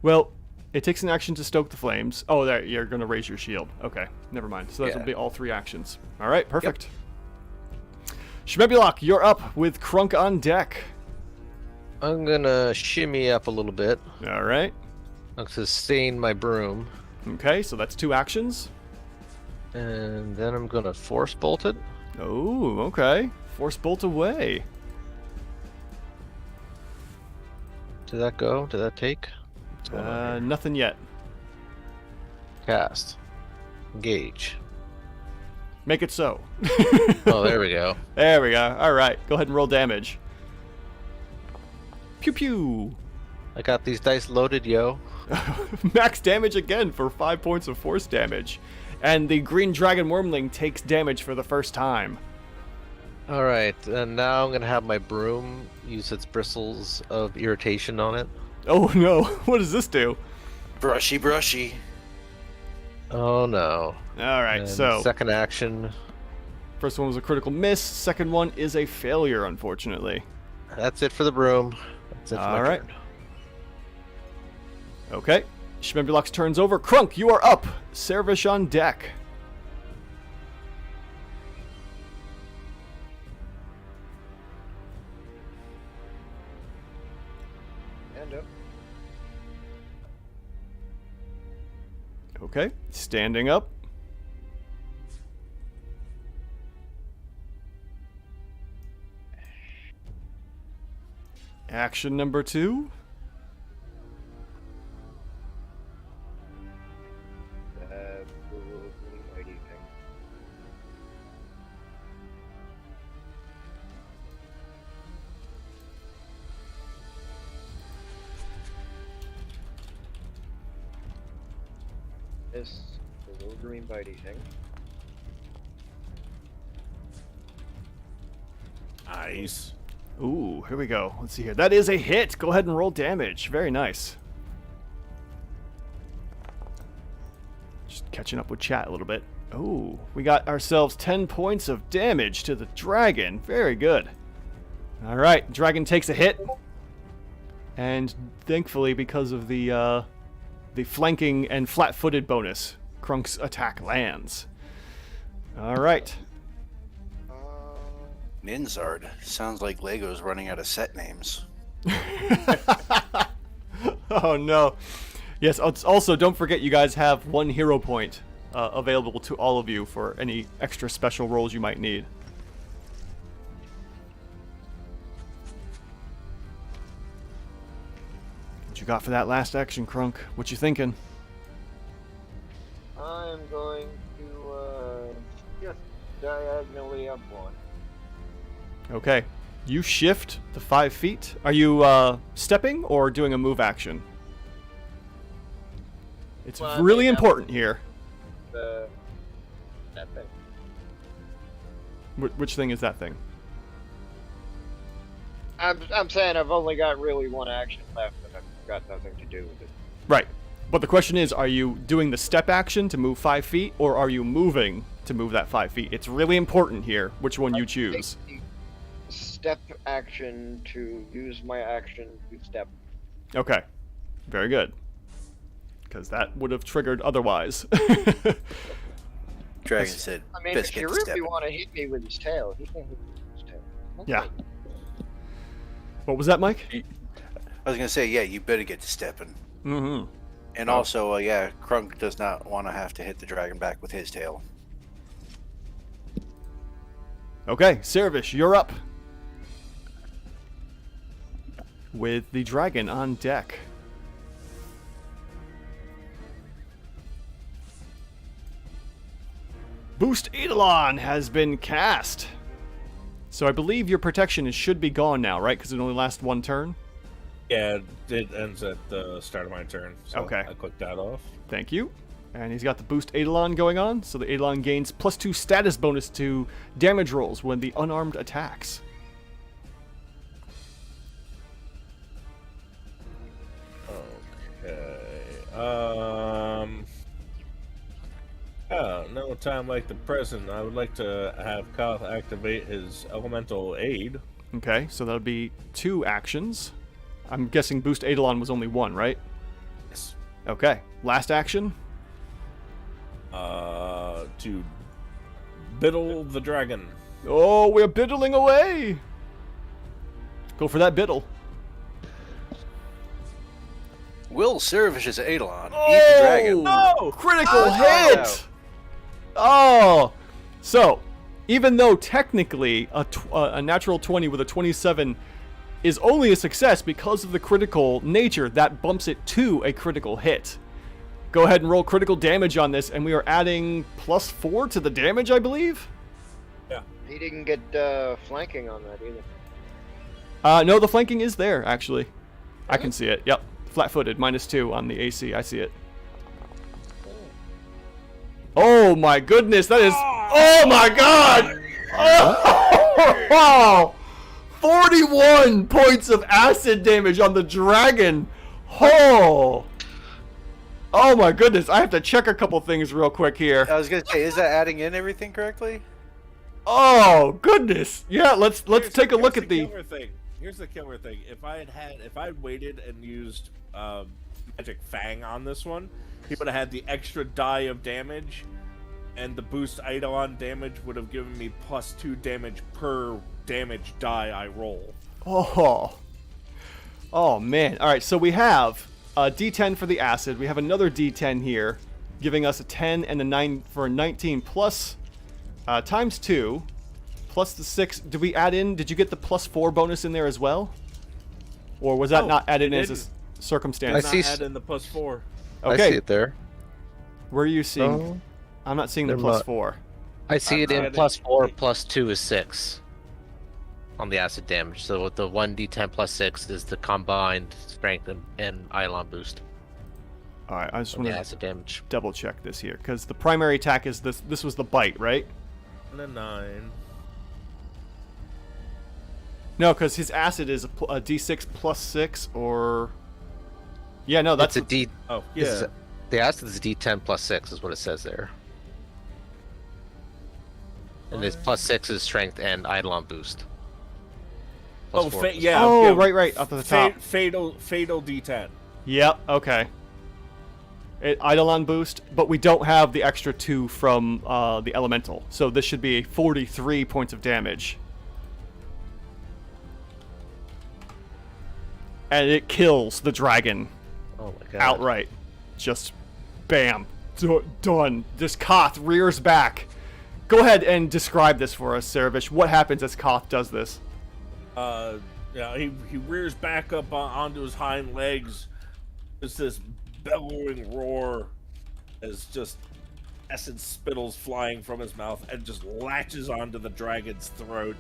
Well, it takes an action to stoke the flames. Oh, there, you're going to raise your shield. Okay, never mind. So that'll Yeah. be all 3 actions. All right, perfect. Shmebulok, you're up with Kruunk on deck. I'm gonna shimmy up a little bit. All right. I'll sustain my broom. Okay, so that's 2 actions. And then I'm gonna force bolt it. Oh, okay. Force bolt away. Did that go? Did that take? What's going on here? Nothing yet. Cast. Engage. Make it so. Oh, there we go. There we go. All right, go ahead and roll damage. Pew pew. I got these dice loaded, yo. Max damage again for 5 points of force damage. And the Green Dragon Wormling takes damage for the first time. Alright, and now I'm gonna have my broom use its bristles of irritation on it. Oh no, what does this do? Brushy, brushy. Oh no. Alright, And so second action. first one was a critical miss, second one is a failure, unfortunately. That's it for the broom. That's it for my Alright. turn. Okay, Shmebulok's turns over. Kruunk, you are up. Servish on deck. Okay, standing up. Action number 2. Mighty thing. This the little green bitey thing. Nice. Ooh, here we go. Let's see here. That is a hit. Go ahead and roll damage. Very nice. Just catching up with chat a little bit. Ooh, we got ourselves 10 points of damage to the dragon. Very good. All right, dragon takes a hit. And thankfully, because of the flanking and flat-footed bonus, Krunk's attack lands. All right. Ninzard. Sounds like Lego's running out of set names. Oh no. Yes, also don't forget you guys have 1 hero point available to all of you for any extra special rolls you might need. What you got for that last action, Kruunk? What you thinking? I'm going to just diagonally up 1. Okay. You shift the 5 feet. Are you stepping or doing a move action? It's Well, I really mean, that important here. That thing. Which thing is that thing? I'm saying I've only got really 1 action left, and I've got nothing to do with it. Right. But the question is, are you doing the step action to move 5 feet, or are you moving to move that 5 feet? It's really important here which one you choose. Take the step action to use my action to step. Okay. Very good. Because that would have triggered otherwise. Dragon said, I mean, "Best if get you to really stepping." want to hit me with his tail, he can hit me with his tail. Yeah. What was that, Mike? I was gonna say, yeah, you better get to stepping. Mm-hmm. And also, yeah, Kruunk does not want to have to hit the dragon back with his tail. Okay, Servish, you're up. With the dragon on deck. Boost Eidolon has been cast. So I believe your protection should be gone now, right? Because it only lasts 1 turn? Yeah, it ends at the start of my turn. So Okay. I clicked that off. Thank you. And he's got the Boost Eidolon going on, so the Eidolon gains +2 status bonus to damage rolls when the unarmed attacks. Okay. No time like the present. I would like to have Koth activate his elemental aid. Okay, so that'll be 2 actions. I'm guessing Boost Eidolon was only 1, right? Yes. Okay, last action. To biddle the dragon. Oh, we're biddling away! Go for that biddle. Will Servish as Eidolon. Eat the dragon. No! Critical Oh! hit! Oh! So, even though technically a natural 20 with a 27 is only a success because of the critical nature, that bumps it to a critical hit. Go ahead and roll critical damage on this, and we are adding +4 to the damage, I believe? Yeah. He didn't get flanking on that either. No, the flanking is there, actually. I can see it, yep. Flat-footed, -2 on the AC, I see it. Oh my goodness, that is... Oh my god! Oh! 41 points of acid damage on the dragon! Oh! Oh my goodness, I have to check a couple things real quick here. I was gonna say, is that adding in everything correctly? Oh goodness! Yeah, let's take a look at the... killer thing. Here's the killer thing. If I'd waited and used Magic Fang on this one, he would have had the extra die of damage, and the boost Eidolon damage would have given me +2 damage per damage die I roll. Oh. Oh man. Alright, so we have a D10 for the acid. We have another D10 here giving us a 10 and a 9 for a 19 plus times 2 plus the 6. Did we add in? Did you get the +4 bonus in there as well? Or was that not added in as a circumstance? I see. Not add in the +4. Okay. I see it there. Where are you seeing? No. I'm not seeing the They're not- +4. I see it in adding- +4 +2 is 6 on the acid damage. So with the 1d10 +6 is the combined strength and Eidolon boost All right, I just on want the to acid damage. double check this here because the primary attack is this. This was the bite, right? And a 9. No, because his acid is a D6 +6 or. Yeah, no, that's It's a D. Oh, This yeah. is the acid is D10 +6 is what it says there. And it's +6 is strength and Eidolon boost. Oh, +4. yeah. Oh, yeah. right, up at the top. Fatal D10. Yep. Okay. Eidolon boost, but we don't have the extra 2 from the elemental, so this should be 43 points of damage. And it kills the dragon Oh my god. outright. Just bam. Done. This Koth rears back. Go ahead and describe this for us, Cerevish. What happens as Koth does this? Yeah, he rears back up onto his hind legs. There's this bellowing roar as just acid spittles flying from his mouth and just latches onto the dragon's throat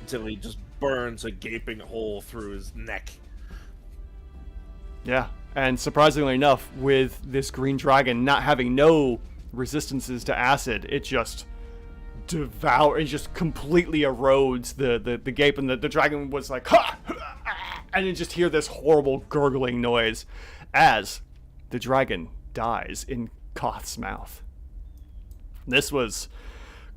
until he just burns a gaping hole through his neck. Yeah, and surprisingly enough, with this green dragon not having no resistances to acid, it just it just completely erodes the gape, and the dragon was like, ha! And you just hear this horrible gurgling noise as the dragon dies in Koth's mouth. This was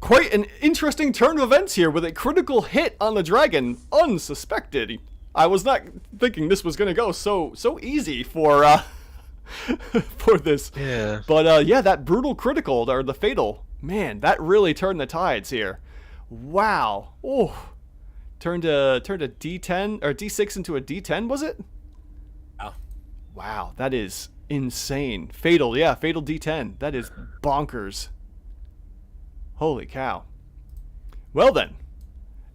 quite an interesting turn of events here with a critical hit on the dragon, unsuspected. I was not thinking this was going to go so easy for for this. Yeah. But yeah, that brutal critical or the fatal, man, that really turned the tides here. Wow. Oh. Turned a D10 or D6 into a D10, was it? Oh. Wow, that is insane. Fatal, yeah, fatal D10. That is bonkers. Holy cow. Well then,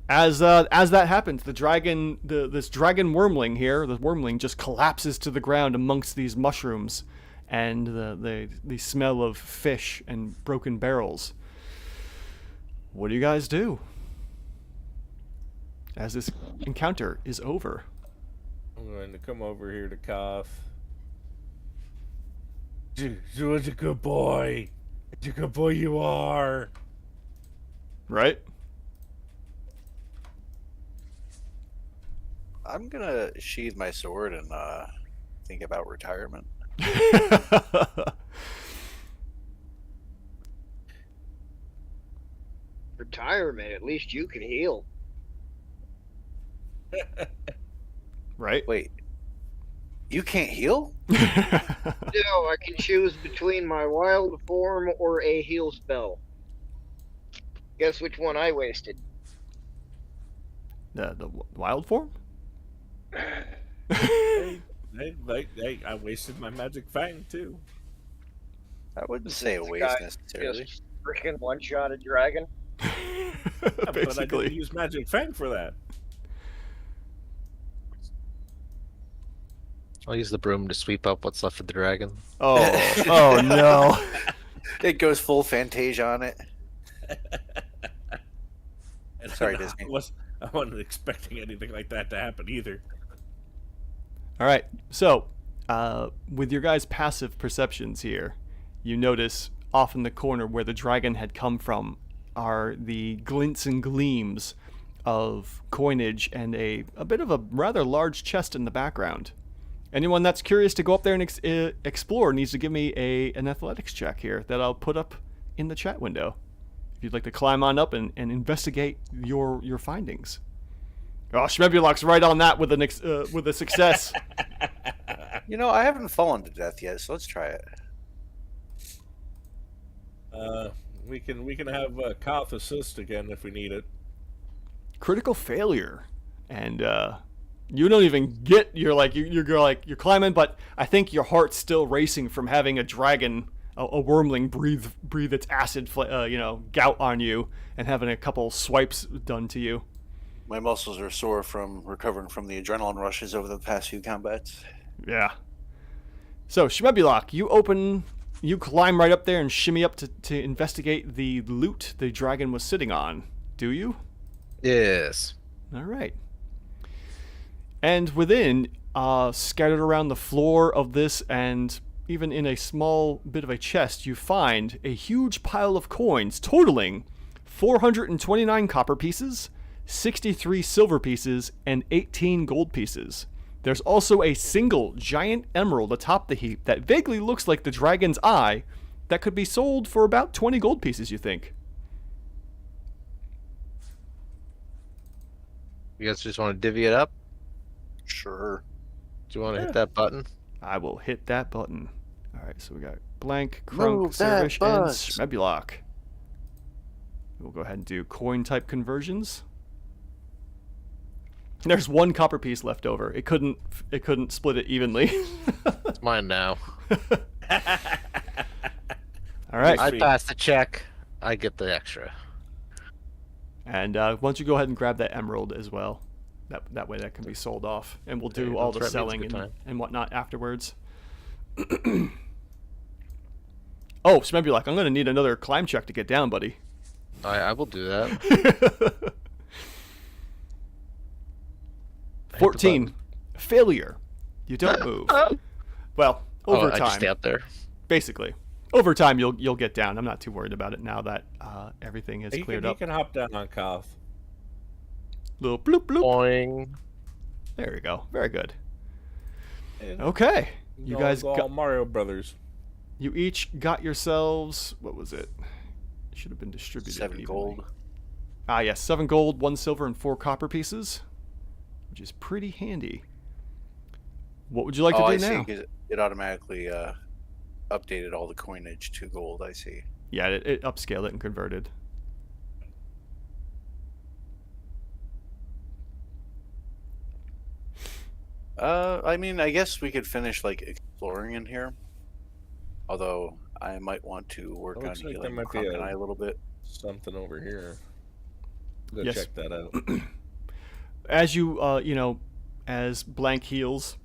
as that happens, the dragon, this dragon wormling here, the wormling just collapses to the ground amongst these mushrooms, and the smell of fish and broken barrels. What do you guys do as this encounter is over? I'm going to come over here to Koth. You're a good boy. You're a good boy you are. Right? I'm gonna sheathe my sword and think about retirement. Retirement, at least you can heal. Right? Wait, you can't heal? No, I can choose between my wild form or a heal spell. Guess which one I wasted? The wild form? Hey, I wasted my magic fang too. I wouldn't say a The waste guy necessarily. Just freaking one-shot a dragon. But I Basically. didn't use magic fang for that. I'll use the broom to sweep up what's left of the dragon. Oh no. It goes full Fantasia on it. And Sorry, Disney. I wasn't expecting anything like that to happen either. All right. So, with your guys' passive perceptions here, you notice off in the corner where the dragon had come from are the glints and gleams of coinage and a bit of a rather large chest in the background. Anyone that's curious to go up there and explore needs to give me an athletics check here that I'll put up in the chat window. If you'd like to climb on up and investigate your findings. Oh, Schmebulok's right on that with a success. You know, I haven't fallen to death yet, so let's try it. We can have Koth assist again if we need it. Critical failure, and you don't even get. You're climbing, but I think your heart's still racing from having a dragon a wormling breathe its acid, gout on you, and having a couple swipes done to you. My muscles are sore from recovering from the adrenaline rushes over the past few combats. Yeah. So, Shmebulok, you climb right up there and shimmy up to investigate the loot the dragon was sitting on. Do you? Yes. All right. And within, scattered around the floor of this and even in a small bit of a chest, you find a huge pile of coins totaling 429 copper pieces, 63 silver pieces, and 18 gold pieces. There's also a single giant emerald atop the heap that vaguely looks like the dragon's eye that could be sold for about 20 gold pieces, you think. You guys just want to divvy it up? Sure. Do you want to hit that button? I will hit that button. All right, so we got Blank, Move Krunk, that Servish, and bus. Shmebulok. We'll go ahead and do coin type conversions. There's one copper piece left over. It couldn't split it evenly. It's mine now. All right. I pass the check. I get the extra. And why don't you go ahead and grab that emerald as well? That way that can be sold off, and we'll do Okay, all don't the threaten me, it's a selling good and whatnot afterwards. Oh, Shmebulok, I'm going to need another climb check to get down, buddy. I will do that. 14. Failure. You don't move. Well, over I just time, stay up there. basically. Over time, you'll get down. I'm not too worried about it now that everything is cleared up. You can hop down on Koth. Little bloop bloop. Boing. There we go. Very good. And Okay. You guys go all got. Mario Brothers. You each got yourselves. What was it? It should have been distributed. 7 evenly. gold. Ah, yes. 7 gold, 1 silver, and 4 copper pieces, which is pretty handy. What would you like to do I now? see. 'Cause it automatically updated all the coinage to gold. I see. Yeah, it upscaled it and converted. I mean, I guess we could finish like exploring in here. Although I might want to work on Looks like there healing might be Kruunk and I a little bit. Something over here. Go Yes. check that out. As you, as Blank heals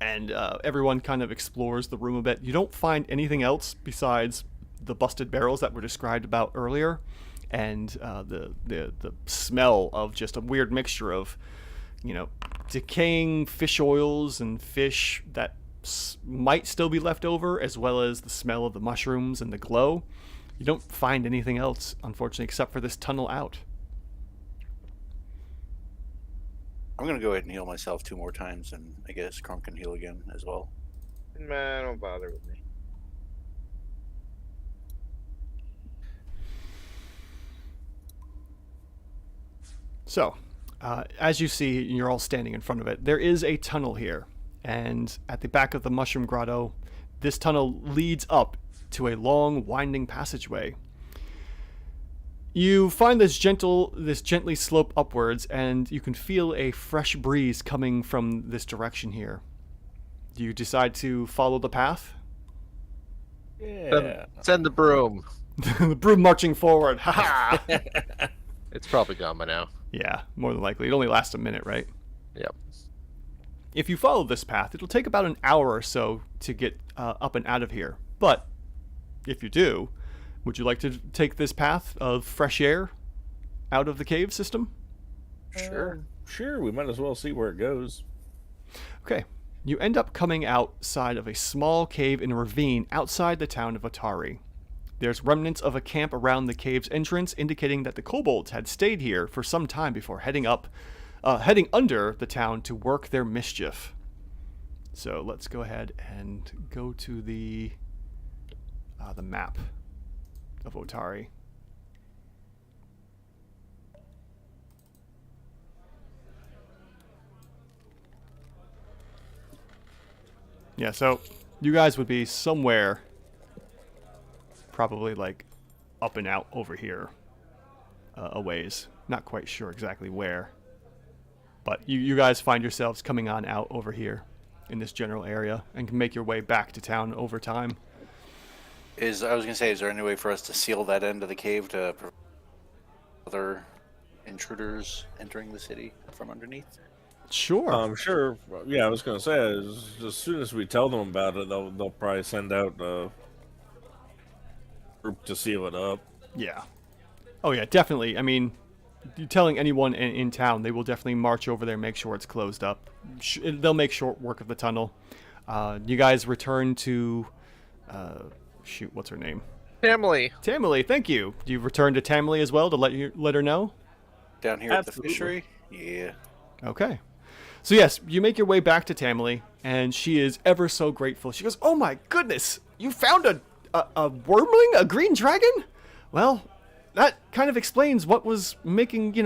and everyone kind of explores the room a bit, you don't find anything else besides the busted barrels that were described about earlier, and the smell of just a weird mixture of, decaying fish oils and fish that might still be left over, as well as the smell of the mushrooms and the glow. You don't find anything else, unfortunately, except for this tunnel out. I'm gonna go ahead and heal myself 2 more times, and I guess Kruunk can heal again as well. Nah, don't bother with me. So, as you see, you're all standing in front of it. There is a tunnel here, and at the back of the Mushroom Grotto, this tunnel leads up to a long, winding passageway. You find this gently slope upwards, and you can feel a fresh breeze coming from this direction here. Do you decide to follow the path? Yeah. Send the broom. The broom marching forward. Ha ha! It's probably gone by now. Yeah, more than likely. It only lasts a minute, right? Yep. If you follow this path, it'll take about an hour or so to get up and out of here. But if you do, would you like to take this path of fresh air out of the cave system? Sure. Sure, we might as well see where it goes. Okay. You end up coming outside of a small cave in a ravine outside the town of Atari. There's remnants of a camp around the cave's entrance, indicating that the Kobolds had stayed here for some time before heading under the town to work their mischief. So let's go ahead and go to the map of Otari. Yeah, so you guys would be somewhere probably like up and out over here a ways. Not quite sure exactly where. But you guys find yourselves coming on out over here in this general area and can make your way back to town over time. I was gonna say, is there any way for us to seal that end of the cave to prevent other intruders entering the city from underneath? Sure. I'm sure. Yeah, I was gonna say as soon as we tell them about it, they'll probably send out a group to seal it up. Yeah. Oh yeah, definitely. I mean, you telling anyone in town, they will definitely march over there, make sure it's closed up. They'll make short work of the tunnel. You guys return to, shoot, what's her name? Family. Tamily, thank you. Do you return to Tamily as well to let her know? Down here Absolutely. at the fishery? Yeah. Okay. So yes, you make your way back to Tamily, and she is ever so grateful. She goes, "Oh my goodness, you found a wormling, a green dragon? Well, that kind of explains what was making,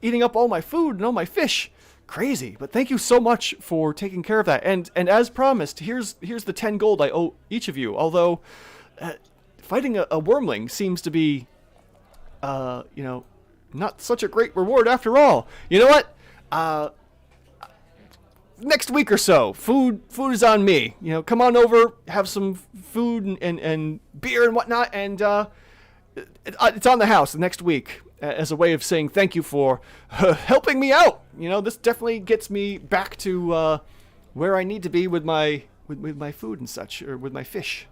eating up all my food and all my fish. Crazy, but thank you so much for taking care of that. And as promised, here's the 10 gold I owe each of you. Although fighting a wormling seems to be, not such a great reward after all. You know what? Next week or so, food is on me. Come on over, have some food and beer and whatnot, and it's on the house next week as a way of saying thank you for helping me out. This definitely gets me back to where I need to be with my food and such, or with my fish."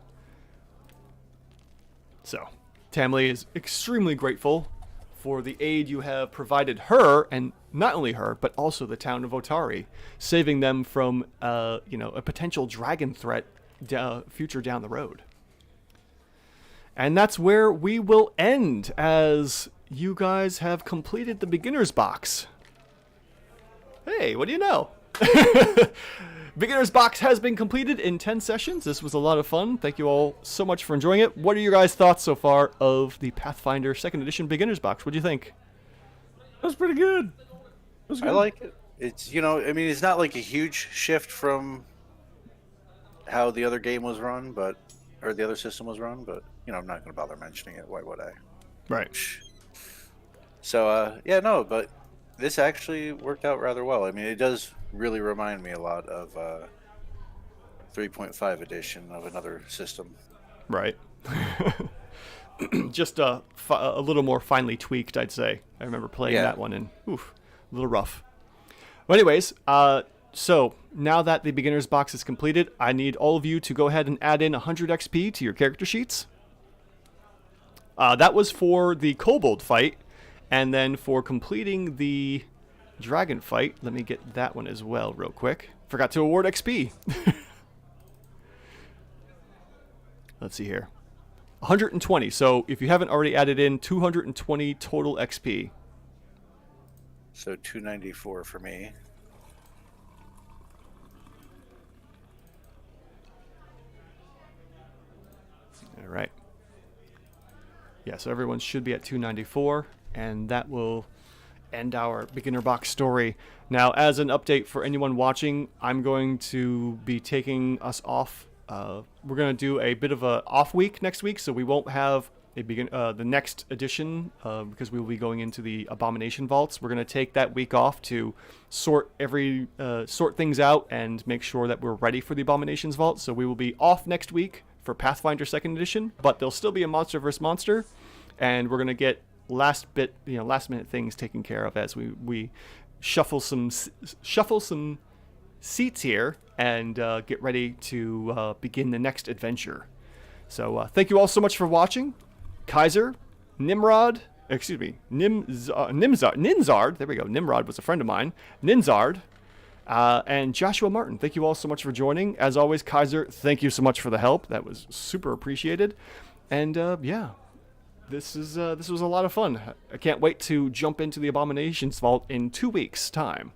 So, Tamily is extremely grateful for the aid you have provided her, and not only her, but also the town of Otari, saving them from, a potential dragon threat future down the road. And that's where we will end, as you guys have completed the beginner's box. Hey, what do you know? Beginner's box has been completed in 10 sessions. This was a lot of fun. Thank you all so much for enjoying it. What are your guys' thoughts so far of the Pathfinder 2nd Edition Beginner's box? What do you think? That was pretty good. I like it. It's, it's not like a huge shift from how the other game was run, or the other system was run, but, I'm not going to bother mentioning it. Why would I? Right. So, but this actually worked out rather well. I mean, it does really remind me a lot of 3.5 edition of another system. Right. Just a little more finely tweaked, I'd say. I remember playing that one, and a little rough. Well, anyways, so now that the beginner's box is completed, I need all of you to go ahead and add in 100 XP to your character sheets. That was for the Kobold fight, and then for completing the dragon fight, let me get that one as well real quick. Forgot to award XP. Let's see here. 120. So if you haven't already added in, 220 total XP. So 294 for me. All right. Yeah, so everyone should be at 294, and that will end our beginner box story. Now, as an update for anyone watching, I'm going to be taking us off. We're going to do a bit of a off week next week, so we won't have the next edition because we will be going into the Abomination Vaults. We're going to take that week off to sort things out and make sure that we're ready for the Abominations Vault. So we will be off next week for Pathfinder 2nd Edition, but there'll still be a Monster vs. Monster, and we're going to get last minute things taken care of as we shuffle some seats here and get ready to begin the next adventure. So thank you all so much for watching. Kaiser, Ninzard, there we go. Nimrod was a friend of mine. Ninzard, and Joshua Martin, thank you all so much for joining. As always, Kaiser, thank you so much for the help. That was super appreciated. And this was a lot of fun. I can't wait to jump into the Abominations Vault in 2 weeks' time.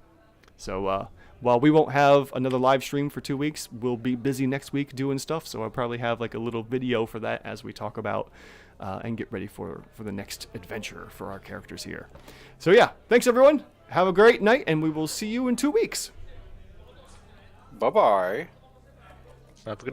So while we won't have another live stream for 2 weeks, we'll be busy next week doing stuff. So I'll probably have like a little video for that as we talk about and get ready for the next adventure for our characters here. So yeah, thanks everyone. Have a great night, and we will see you in 2 weeks. Bye-bye. Have a good